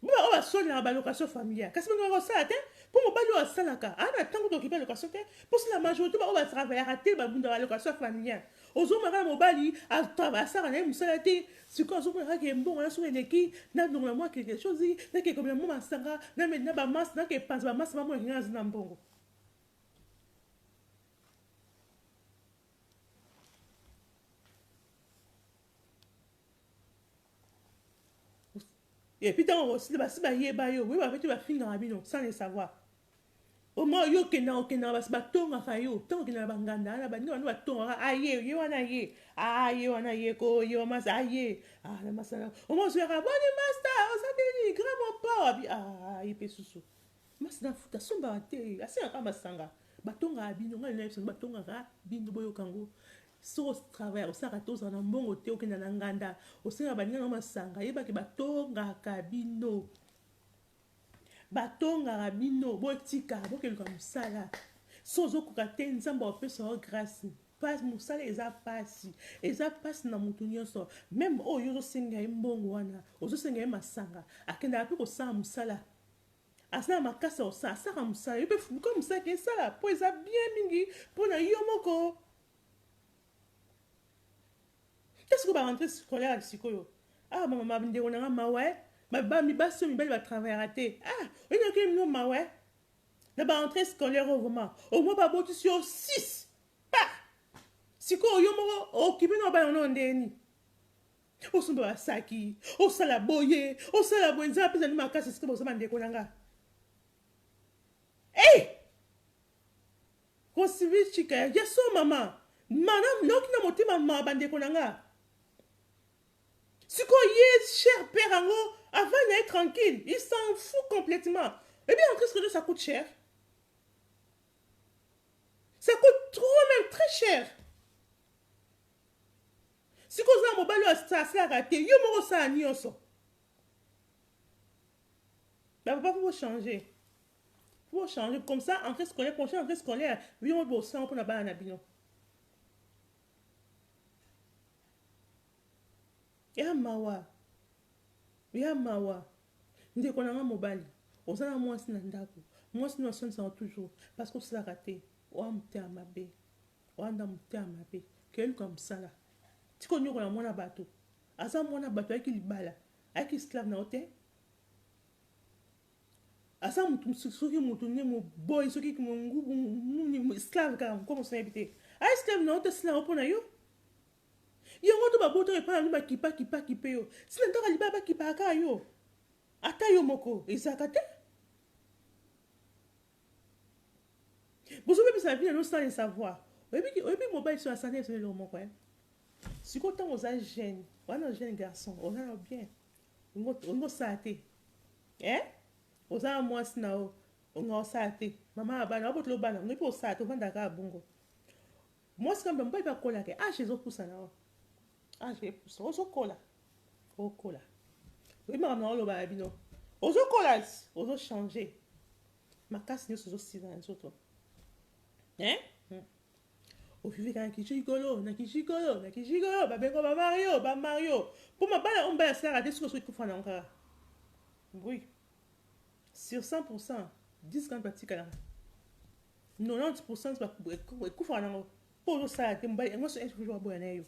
mba oyo basolelaka balocation familiale kasi bango bakosala te mpo mobali oyo asalaka ana ntango tokipe location te mposi la majorité baoyo batravaillaka te babundaka location familiale ozomaka na mobali asaka na ye mosala te sikoyo azomonaka ke mbongo na soki eleki nanongola mwa quelque chose nakekomela mwa masanga na bamasi nakepanza bamasi bamona kinga azi na mbongo et puis tant aussi basi bayeba yo oui bafeti bafingaka bino sans le savoir au moins yo okendaka basi batongaka yo ntango okendaka banganda na baninga bano batongaka aye ye wana ye ye wana ye ko ye wamasa aye na masala au moins ozoyaka boni master osateli grand mopao abi ye mpe susu masi na futa asombaka te asengaka masanga batongaka bino ngai na biso batongaka bino boyokango so travail osaka te ozala na mbongo te okenda na nganda osenga baninga na masanga yebaki batongaka bino botika bokeluka mosala so ozokoka te nzambe apesa yo grâce pasi mosala eza pasi na motu nyonso meme oyo ozosenga ye mbongo wana ozosenga ye masanga akendaka mpe kosala mosala asala makasi asaka mosala yo mpe fubuka mosala ke esala mpo eza bien mingi mpo na yo moko qu'est-ce que ba rentrée scolaire sikoyo mama ndeko nanga mawe basi oyo mibali batravaillera te oyinaki mino mawe na ba rentrée scolaire oyo vraiment au moins babotisi yo 6 sikoyo yo moko okipi na bana no ndeni osomba basaki osala boye nzambe apesa ni makasi sikoyo bosoma ndeko nanga civil chika ya so mama madame noki na motema ma bande konanga siko ye cher père ango avant d'être tranquille il s'en fout complètement et bien en qu'est-ce que ça coûte cher ça coûte trop même très cher siko za mobali ça ça raté yo moko ça nyonso bah papa faut changer. Faut changer comme ça, en fait scolaire, prochain en fait scolaire, oui, on va ça, on peut la barre à bino. Ya mawa, ya mawa. Ndé qu'on a un mobile, on a moi si n'andako, moi si nous sommes toujours, parce que c'est raté, on a monté à ma baie, on a monté à ma baie, quel comme ça là. Tu connais qu'on a mon abato, à ça mon abato avec il bala, avec esclave na hôtel. Asa mutu soki mutu ne mo boy soki mo ngu esclave ka comme ça habité a esclave na ote sila opona yo yango to baboto e pa ba kipa yo sila ndoka liba ba kipa ka yo ata yo moko ezaka te bozo be sa vie no sans le savoir oyebi mobile sur la santé c'est le moko si ko tango za jeune wana jeune garçon on a bien ngo sa te oza mwasi na o nga osate mama abana obotlo bana ngipo osate ovanda ka bongo mwasi kamba mbai ba kola ke ezo pusa na o je pusa ozo kola okola oui mama na oloba abino ozo kola ozo changer makasi nyo ozo sila nzoto o vive ka kichigolo na ba bengo ba Mario pour ma bana on ba sala raté ce que kufa na nkara oui. Sur 100%, 10 quand pratique là. 90% c'est pas pour pour ça te mbali ngo so toujours boya na yo.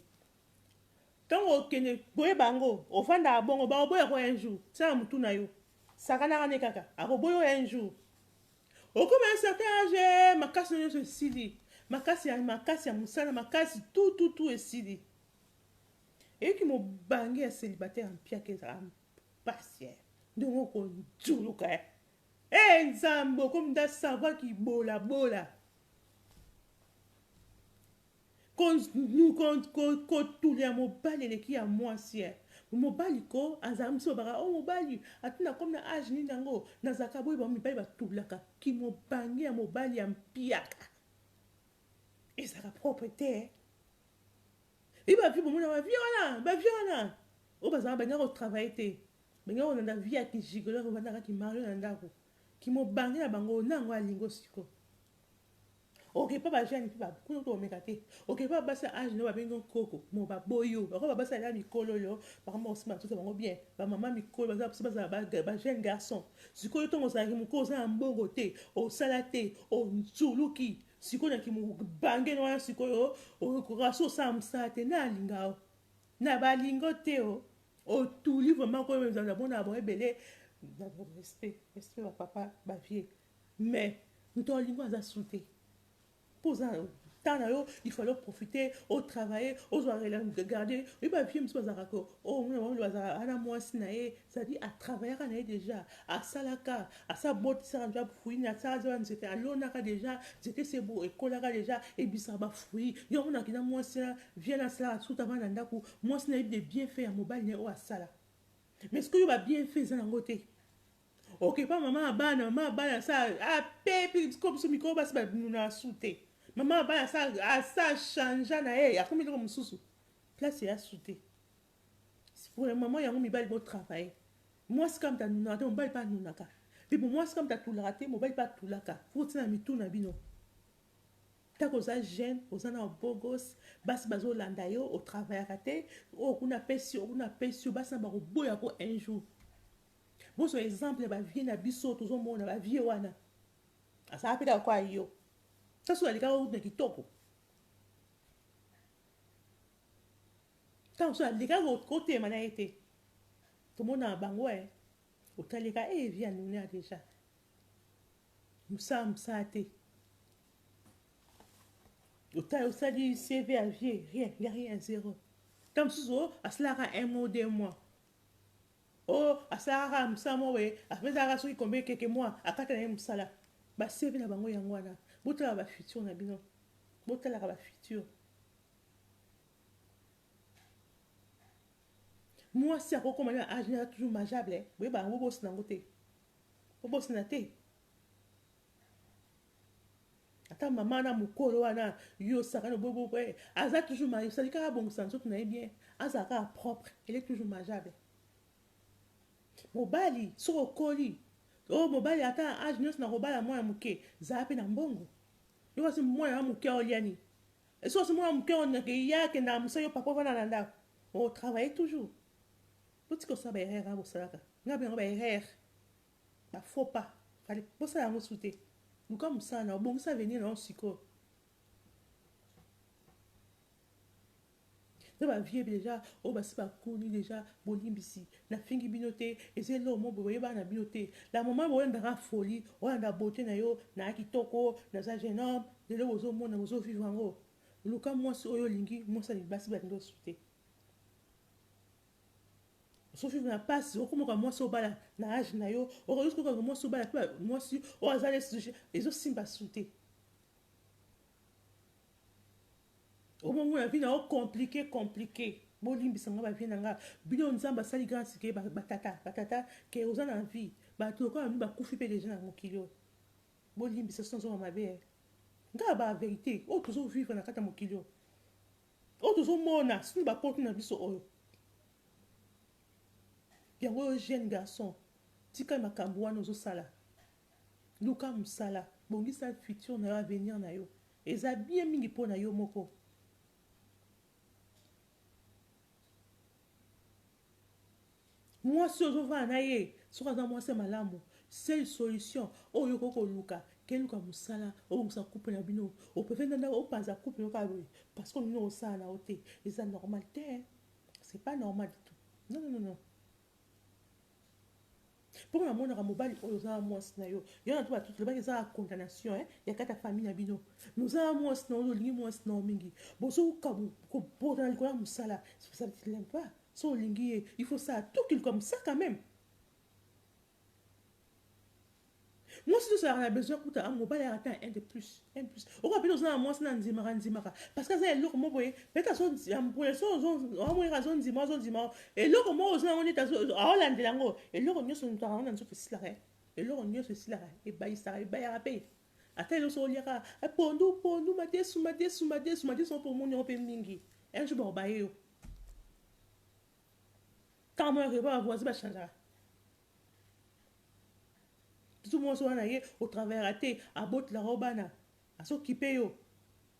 Tango kene boye bango, ofanda bongo ba boya ko un jour. Ça mutu na yo. Sakana ne kaka. Ako boyo un jour. Au comme un certain âge, makasi no so sili. Makasi ya musala, makasi tout est sili. Et qui mo bangé à célibataire en pia que ça patient. Donc on tuluka. Nzambo comme da savoir qui bola ko tulia mobali le ki ya mwasi mobali ko azam so bara o mobali atina comme na âge ni nango na zakabo ba mibali ba tulaka ki mobangi ya mobali ya mpiaka ezaka propriété ba vi bomona ba viona o bazama banga ko travailler te banga on na vie ya ki gigolo ko banda ki mario na ndako qui mo bangi na bango nango alingo siko ok pa ba jeune pa kuno to mekate ok pa ba sa âge no ba bengo koko mo ba boyo ba ko ba sa la mikolo yo ba mo sima tout bango bien ba mama mikolo ba jeune garçon siko yo to mo sa ki mo ko sa mbongo te o salate o nzuluki siko na ki mo bangi no siko yo o ko raso sa msate na lingao na ba lingo te o tuli vraiment ko me za bona bo ebele respect ma papa ma vie mais nous t'en ligne à sauter pour un temps il faut leur profiter au travailler aux soirées regarder et bah vie monsieur Zarako oh on va à la mois sinae ça dit à travailler on est déjà à salaka à sa botte ça déjà fouine à ça c'était à l'onaka déjà c'était c'est beau et colaka déjà et bisa ba fouille yo on a qui dans moi ça vient à ça tout avant ndako moi sinae de bien faire mobile ne au à sala mais ce que va bien fait ça en côté ok pas maman abana ça a pepe comme ce micro bas ba nous na souté maman abana ça change na ya comme il comme sous place ya souté pour le moment ya mi bal bon travail moi c'est comme ta nous na on bal pas nous naka puis pour moi c'est comme ta tout raté mobile pas tout laka faut ça mi tout na bino ta ko ça jeune ko ça na bogos bas bazo landa yo au travail raté o kuna pesi bas na ba ko boya ko un jour bon so exemple ba vie na biso to zo mona ba vie wana asa apita kwa yo sasa alika o na kitoko tant so alika ko côté mana été to mona bango o talika vie nous na déjà nous sommes ça te o sali CV à vie rien zéro tant so aslara un mot 2 mois oh asara msamo we afeza soki kombe quelques mois akata na msala ba CV na bango yango wana botala ba futur na bino Botala la futur. Moi, si à quoi comme âge toujours majable, oui, bah, vous bossez dans côté. Vous bossez dans côté. Attends, maman, na mukolo, wana, yo, ça, no, bobo, ouais. Aza toujours majable. Ça dit qu'à bon sens, tout n'est bien. Aza propre. Elle est toujours majable. Mobali, sur le colis. Oh, mobali, attends, âge neuf, na robala, moi, muke. Zape na mbongo. Yo, c'est moi, na muke, oliani. Et so, c'est moi, muke, on a ya, que na musa, yo, papa, wana, nanda. On travaille toujours. Tout ce que ça, bah, erreur, vous savez. N'a bien, bah, erreur. Bah, faut pas. Fallait pas ça, la moussouté. Nous, comme ça, na bon, ça venir dans le psycho. Ça va vivre déjà, oh bah c'est pas connu déjà, bolimbisi, na fingi binoté, et c'est là mon boye ba na binoté. La maman boye na folie, oh na beauté na yo, na kitoko, na sa jeune homme, de là ozo mon na ozo vivre en haut. Luka moi so yo lingi, moi ça libasi ba ndo souté. So vivre na passe, oh comment moi so bala na âge na yo, oh jusqu'au quand moi so bala, moi si, oh azale sujet, et zo simba souté. Au moment où la vie est compliqué. Bolimbi sanga ba vie nanga bino nzamba sali grand sike batata ke ozana en vie ba to ko ba kufi pe déjà na mokilio. Bolimbi ça sont ma be. Nga ba vérité, o toujours vivre na kata mokilio. O toujours mona, si ba porte na biso oyo. Yango jeune garçon, tika makambo wana ozo sala. Luka musala, bongi sa futur na avenir na yo. Eza bien mingi po na yo moko. Moi, si je vais en aille, si je moi c'est malamu, c'est une solution. Oh, yo koko luka, quel luka musala, oh, on s'en coupe la bino, on peut faire nana, on passe à couper le câble, parce qu'on nous ça à la hauteur. Et ça normalité, c'est pas normal du tout. Non, non, non, non. Pour la monde, mobile, oh, ça moi c'est yo. Il y a tout le monde qui a condamnation, hein. Il y a quatre familles à bino. Nous avons moi c'est non, lingi moi c'est non mingi. Bon, so comme pour dans le coin musala, c'est ça que tu l'aimes pas. So lingi, il faut ça tout qu'il comme ça quand même. Moi, si tu as besoin de un mobile, un de plus. Un de plus. On va dire moi, c'est un dimara. Parce que c'est le mot, peut-être pour les choses, on va raison dimara. Et le mot, on est à Hollande de l'ango. Et le mot, on est à Hollande de cela. Et le mot, c'est cela. Et bah, ça, et bah, il y a paix. Attends, le sol, il y a pour nous, ma sont pour mon européen mingi. Un jour, bah, yo. Quand moi, je vais avoir, ça va changer. Tout le monde soit allé au travers à thé, à bot la robana, à s'occuper yo.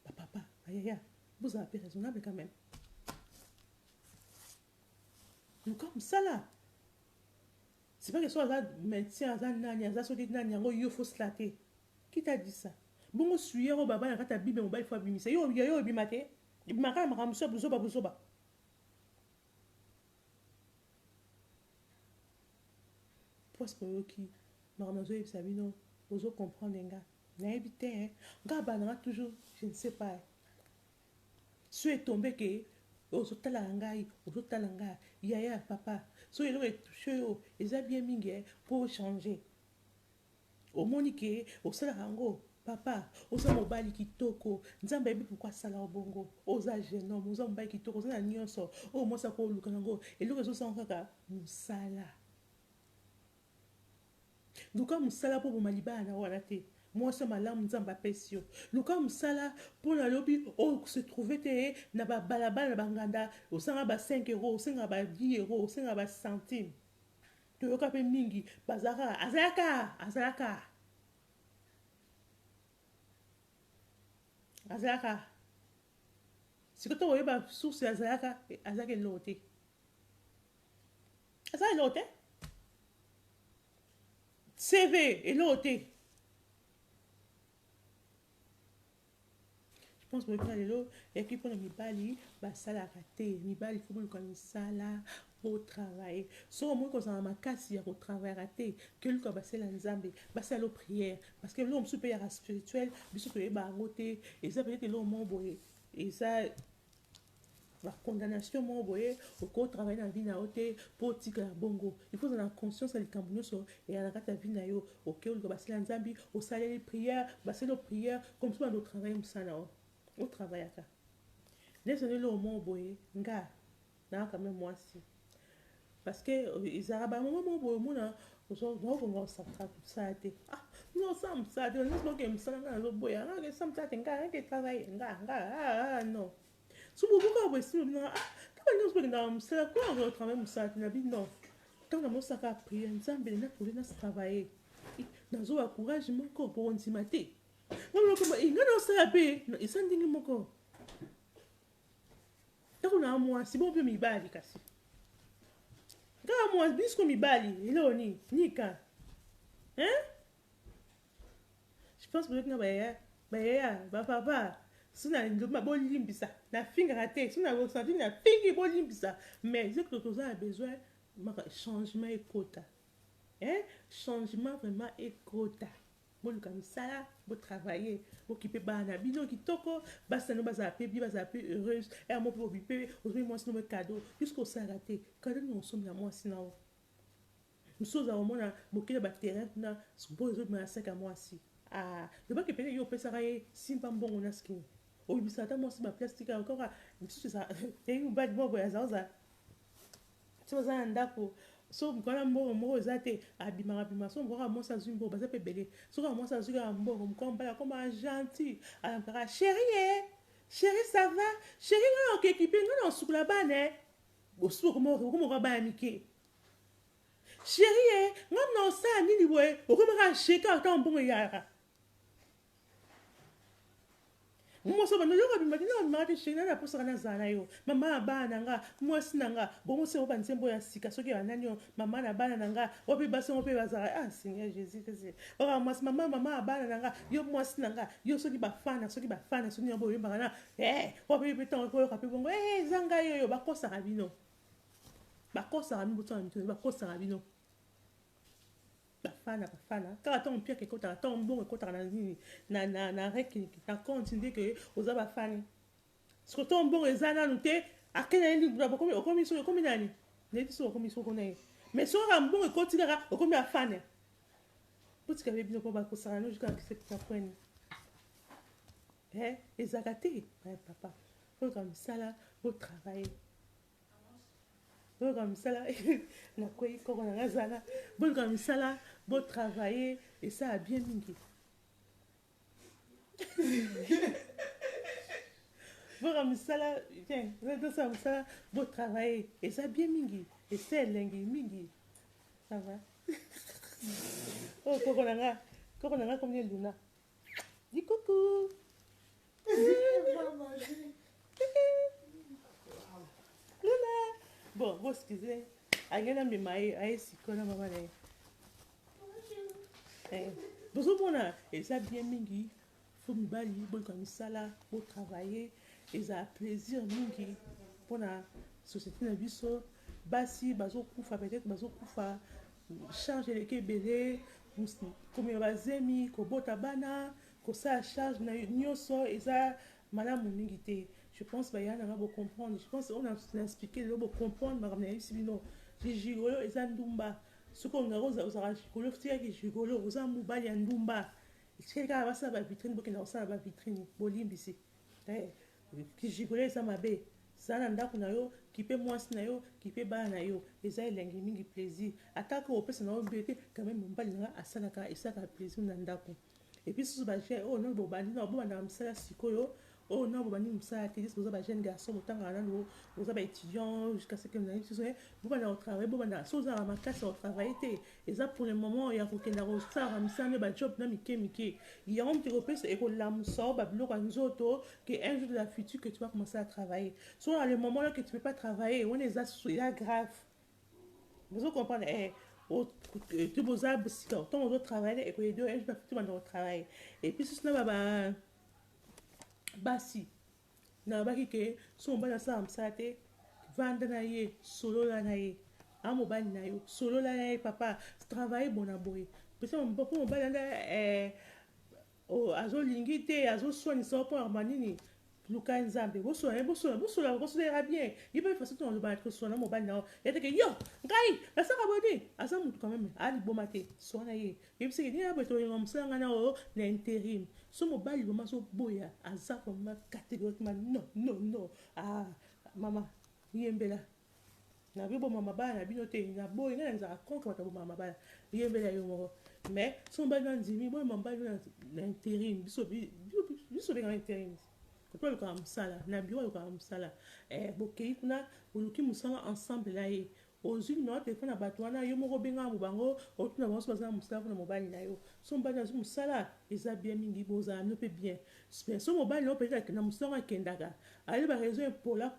Papa, aïe, vous avez raisonnable quand même. Donc comme ça là, c'est pas que soit là médecin, à nani, à sortir nani, il faut se latter. Qui t'a dit ça? Bon, je suis au baba, quand t'as bibi, il faut abîmer. Yo, bimate. Il m'a quand même ramené ça, bousoba. Parce que qui, marmazo et sabino, vous comprendre les gars. N'a évité, hein. Gars, toujours, je ne sais pas. So est tombé que ozotala ngai ozotala ngai yaya papa so elo etouche yo eza bien mingi pour changer omoni ke osala yango papa oza mobali kitoko nzambe yebi pourquoi asala obongo oza jeune homme oza mobali kitoko oza na nyonso oyo mwasi akoluka yango eloko ezosala kaka mosala luka mosala mpo boma libala na wana te mwasi malamu nzambe apesi yo luka mosala mpo na lobi oyo se trouve te na babalabala na banganda osanga ba 5 euro osenga ba 10 euro osenga ba centime toyoka mpe mingi bazalaka azalaka sikoyo to oyeba source azalaka eloko te azala eloko te cv eloko te. Je pense que lelo équipe na mibali basalaka te mibali faut que misala au travail so moi ko za makasi ya ko travailler te que luka basela nzambe basala prière parce que l'homme supérieur spirituel biso to yeba ngote et ça peut-être l'homme boye et ça la condamnation mo boye au travailler dans vie na ote pour tika bongo il faut avoir conscience à likambo so et à la kata vie na yo OK luka basela nzambe au salaire prière basela prière comme ça dans travail musala au travail. Les au moins boye, nga, na quand même moi si. Parce que ils arabes, maman boye, mon on ça a été. Ah, non, ça a été, non, c'est pas que ça n'a pas boye, non, que ça me t'a nga, que travail, nga, non. Si vous voulez, si vous ah, quand on c'est quoi on va travailler, ça, tu n'as dit non. Quand on a appris, on a bien pour nous travailler. Dans un courage, mon corps pour on s'y mater. Non, il n'y a pas ça à payer, il s'en dit mon corps. Donc on a moi, si bon peut m'y bali kasi. Quand moi, bisco m'y bali, il est ni quand. Hein? Je pense que vous avez papa. Si on a une bonne limbisa, la finger raté, si on a ressenti la finger bonne limbisa, mais c'est que vous avez besoin de changement et quota. Hein? Changement vraiment et quota. Bon, comme ça là, vous travaillez, vous occupez de bino qui toko, basta no baza pébi, baza peu heureuse, et à mon pour bipé, vous avez moi sinon cadeau, jusqu'au s'arrêter. Quand nous sommes là, moi sinon. Nous sommes à un moment là, bouquet de terrain, na, ce beau réseau de ma sac à moi si. Ah, le bac est payé, il peut s'arrêter, si pas bon on a ce qui. Oh, il s'attend moi si ma plastique encore, c'est ça, et une bad bon voyage, ça. C'est ça, un d'accord. So mkwana mbongo moko eza te abima so mkwana mwasi azwi mbongo baza mpe ebele soki mwasi azwi kaka mbongo mkwana mbala koma gentil alakaka chérie ça va chérie ngana okekipe ngana osukula bana osuki okomaka bana mike chérie ngana osala nini boye okomaka sheka ata mbongo eyaka mwasi bana yoka bimaki na bimaka te chérie nana posaka nazala na yo mama na bana nanga mwasi nanga bongo se oba nzembo ya sika soki banani yo mama na bana nanga ope basi ope bazala ah Seigneur Jésus kasi oka mwasi mama na bana nanga yo mwasi nanga yo soki bafana soki nyambo yo mbaka na ope beton ko yoka pe bongo zanga yo bakosaka bino bakosaka bino bafana kaka ntango mpia ekotaka ntango mbongo ekotaka na nini na reke na continue ke oza bafani siko ntango mbongo eza nanu te akenda nini okomi nani neti so okomi soko na ye mais soka mbongo ekoti kaka okomi afana botika be bino mpo bakosaka no jusqu'à na kwene ezalaka te papa oyoka misala botravaille comme ça là na quoi koko na ngazala bon comme ça là bon travailler et ça a bien mingi bon comme ça là tiens ça bon travailler et ça a bien mingi et c'est lengi mingi ça va oh koko na combien luna dis coucou bon, vous excusez, agenda me mai ai sikona mama ne. Vous avez et ça bien mingi, faut me bali, bon comme ça là, pour travailler, et ça plaisir mingi pour la société na biso, basi bazo kufa peut-être bazo kufa charge les kebele, comme bazemi ko bota bana, ko ça charge na nyoso et ça malamu mingi te. Je pense que Yann va comprendre. Je pense qu'on a expliqué, il va comprendre. Mais ramener ici, non. Les gigolos, ils ont ndumba. Ce qu'on a rose, aux gigolos, c'est que gigolos, aux amouba, il y a ndumba. C'est que ça va vitrine, parce que ça va vitrine. Bolim ici. Qui gigolos, ça m'a bé. Ça n'a pas qu'on qui peut moi si nayo, qui peut ba nayo. Et ça, il y a un plaisir. Attaque au person, on peut quand même on parle à ça, et ça a plaisir n'andako. Et puis, si vous avez oh non, bon, non, bon, on a ça, sikoyo. Oh non, vous allez ça vous avez jeune garçon, autant vous avez étudiant jusqu'à ce que vous avez vous allez au travail, vous allez ça vous avez ma classe au travail et ça pour le moment il y a aucun arrosage, ça ne job na mike. Il y a un petit peu c'est que l'âme sort, bablo quand nous autres que un jour de la future que tu vas commencer à travailler. Soit à le moment là que tu peux pas travailler, on est ça grave. Vous comprenez tu vous avez si quand on doit travailler et que les deux un jour de la future on travail. Et puis ce n'est pas basi na baki ke so mbana sa amsate vanda na ye solo la na ye amo bani na yo solo la na ye papa travailler bon aboy parce que mon bana na azo lingi te azo soigner ça pour armanini luka nzambe bosola bien il peut faire tout le battre sona mobile na et que yo ngai la saka bodi asa mutu quand même ali bomate sona ye et puis que ya beto ngam sanga na o na intérim so mobile bo maso boya asa comme catégoriquement non ah mama yembela na bibo mama bana bino te na boy na nza konka bata bo mama bana yembela yo moko mais so mobile ndimi bo mama na intérim biso benga intérim koto luka musala na biro luka musala bokei kuna oluki musala ensemble na ye ozwi numero telefone na bato wana yo moko benga mo bango otuna bango so bazala musala mpona mobali na yo so mobali azwi musala eza bien mingi bozala no mpe bien so mobali na yo peut-être na musala akendaka ali baraison epola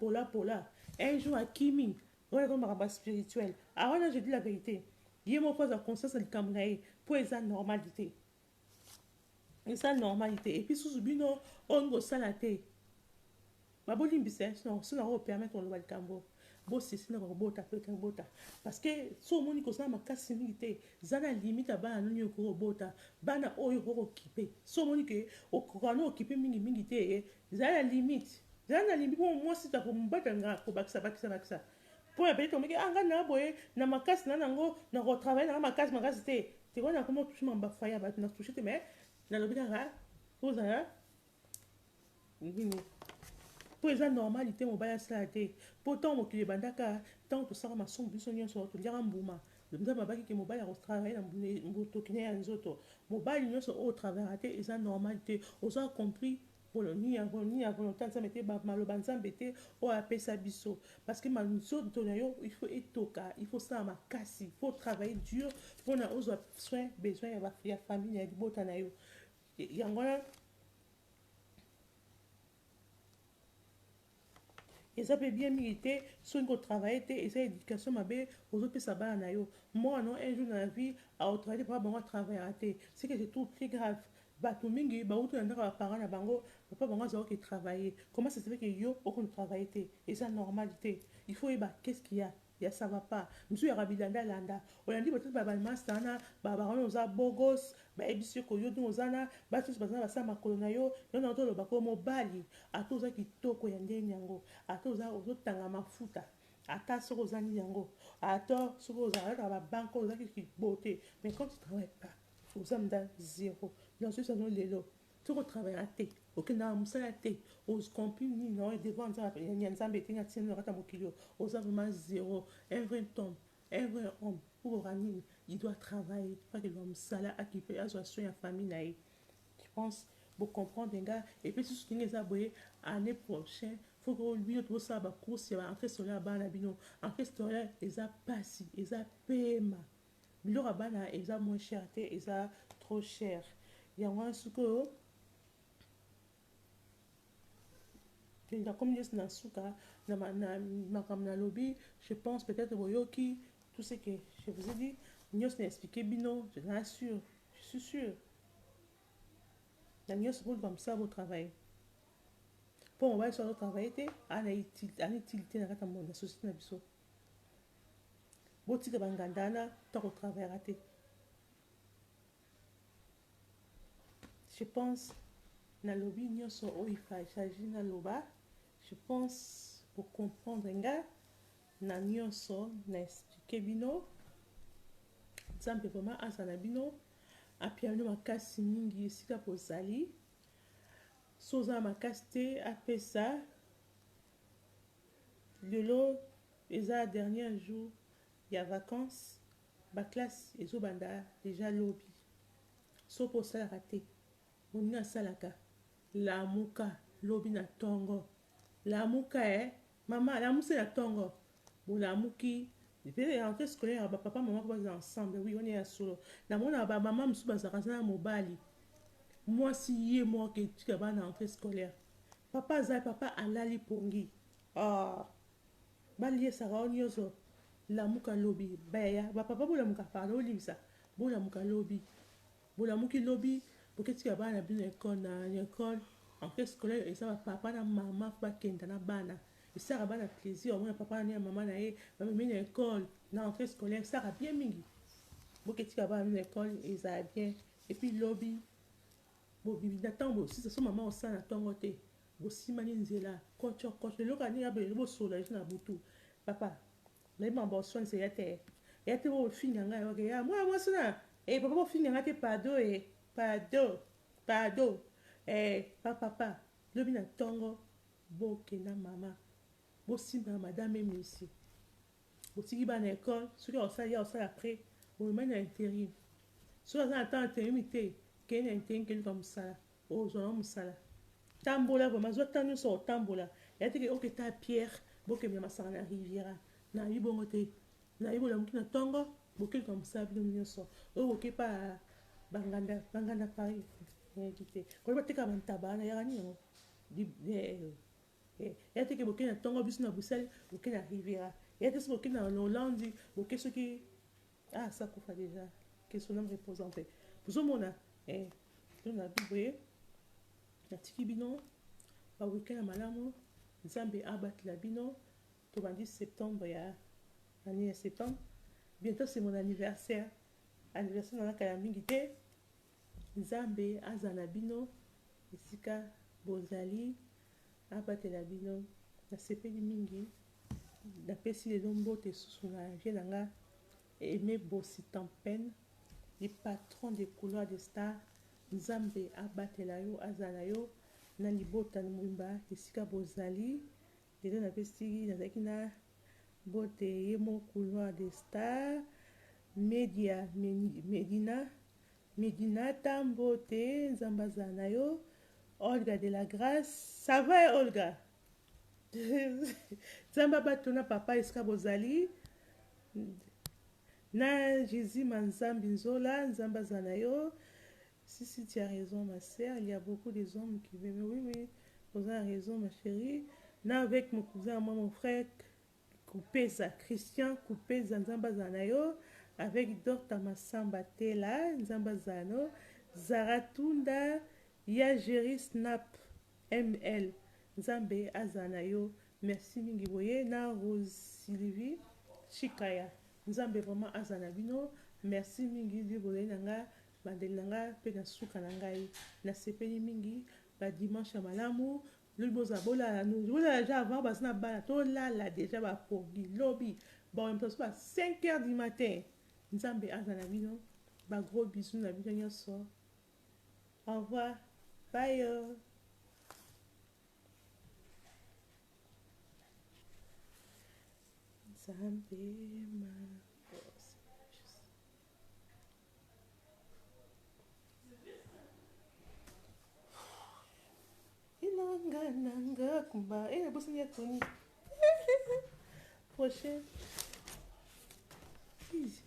un jour akimi oyo eko makambo spirituel awana je dis la vérité ye moko aza conscience ya likambo na ye mpo eza normalité eza normalité et puis susu bino oyo kosala te babolimbisa so na opermettre oloba likambo bosisi na kobota pe kobota parce que so omoni kosala makasi mingi te za na limite ya bana nini okobota bana oyo okokipe so omoni ke okokana okipe mingi te za na limite po mwasi ta komobata nga kobakisa po ya peut-être omeki anga na boye na makasi na nango na kotravaille na makasi te tekona komo touche mamba faya bato na touche te mais nalobi kaka ozala nini po eza normalité mobali asala te po ntango mokili ebandaka ntango tosala masumu biso nyonso toliaka mbuma nzambe abaki ke mobali akotravaille na botoki na ya nzoto mobali nyonso oyo otravaiera te eza normalité oza compris ni ya volonté nzambe te maloba nzambe te oyo apesa biso parce que nzoto na yo il faut etoka il faut sala makasi il faut travailler dur mpona ozwa soin besoin ya famille ya libota na yo yango wana eza mpe bien mingi te soki kotravaille te eza éducation mabe ozopesa bana na yo mwana un jour na la vie aotravaille papa bango atravaillera te c'est que c'est tout très grave bato mingi bauti na ndako ya baparent na bango papa bango azalaki travailler comment ça se fait que yo okona travailler te eza normal te il faut yeba qu'est-ce qu'il y a ya ça va pas mosu yaka bilanda landa olandi peut-être babalmasta wana babarona oza bogos bayebisi yo koyo ndenge oza na bato nyonso bazala basala makolo na yo yo na otoloba ko mobali ata oza kitoko ya ndenge yango ata ozotanga mafuta ata soki oza nini yango ata soki ozalaka babanke ozalaki kibote mais quand tu travailles pas oza mda zéro nyonso esano lelo soki otravaillera te okendaka mosala te ocompli nini no devant ya nzambe te ntina na kati ya mokili oyo oza vraiment zéro un vrai homme pour ora nini il doit travailler pas kelwa mosala akipe azwa soin ya famille na ye je pense bocomprendre nga et puis susu ndenge eza boye année prochaine faut que bino tobosala bacourse ya baentrée scolaire ya bana na bino entrée scolaire eza pasi eza pema biloko ya bana eza moins cher te eza trop cher yango wana sikoyo comme nyonso na suka na makambo nalobi je pense peut-être boyoki tout ce que je vous ai dit nyonso na expliqué bino je l'assure je suis sûre na nyonso koluka mosala botravaille mpo mobali so azotravaille te ana utilité na kati ya société na biso botika banganda wana to kotravaillera te je pense nalobi nyonso oyo ifasagi naloba je pense bocomprendre nga na nyonso na explike bino nzambe vraiment azala bino apia bino makasi mingi esika bozali so oza na makasi te apesa lelo eza dernier jour ya vacances baklasse ezobanda deja lobi so mpo osalaka te moninga asalaka lamuka lobi na ntongo lamuka mama lamuse na ntongo bolamuki pe rentrée scolaire bapapa mama ko baza ensemble oui on est ya solo namona bamama mosusu bazalaka na mobali mwasi ye moko etika bana rentrée scolaire papa azali papa alali pongi baliesaka o nyonso lamuka lobi baya bapapa bolamuka pardon olimisa bolamuka lobi bolamuki lobi boketika bana bino ekole entrée scolaire eza bapapa na mama bakenda na bana esaka bana plaisir omona papa na mama na ye bamemi na ekole na entrée scolaire esaka bien mingi boketika bana bino ekole ezala bien epuis lobi bobibi na ntango bosisa so mama osala na ntongo te bosimani nzela kocho lelo kani ya bele bosola na butu papa le mambo soin c'est ya te bo finya nga yoke ya moi sana papa bo finya nga te pardon papa lobi na tongo bokenda mama bosimba madame et monsieur botiki bana école soki osala après bomemani na intérim soki aza na temps intérim te kende na intérim keluka mosala ozwana mosala tambola vraimen zwa ntango nyonso otambola ya teke oketa pierre bokemela masaka na riviera na libongo te na libola moki na ntongo bokeluka mosala bino nyonso oyo bokepa banganda paris te koyeba teka bantaba na yaka nini yango ya teke boke na ntongo biso na bruxelles boke na riviera ya te so boke na hollande boke soki ça kufa déjà que son âme repose en paix bozomona na biboye natiki bino bawike na malamu nzambe abatela bino tobandi septembre ya année ya septembre bientôt c'est mon anniversaire nanaka ya mingi te nzambe aza na bino esika bozali abatela bino nasepeli mingi napesi lelo mbote susu na vie na nga Aimé Bossi Tampene le patron des couleurs de star nzambe abatela yo azala yo na libota na mwimba esika bozali lelo napesi nazalaki na bote ye mo couleur de star Medina Tambote nzambe azala na yo Olga de la Grâce ça va Olga nzambe abatona papa esika bozali na Jésus Manzambi Nzola nzambe azala na yo. Si tu as raison ma sœur, il y a beaucoup des hommes qui veulent oui vous avez raison ma chérie. Na avec mon cousin moi mon frère Coupeza Christian Coupeza nzambe azala na yo avec Dr Masamba Tela nzambe azala no Zaratunda ya Jerry Snap ML nzambe azala na yo. Merci mingi boye na Rose Sylvie Chikaya nzambe vraiment azala bino. Merci mingi liboye nanga bandeli nanga pe na suka na ngai nasepeli mingi ba dimanche ya malamu liboza bolala nous déjà avant basi na bana tolala déjà bapogi lobi bon même pas 5h du matin nzambe azala bino ba gros bisous na bino nyonso au revoir bye nzambe ma nanga kumba bosi ya Tony prochain easy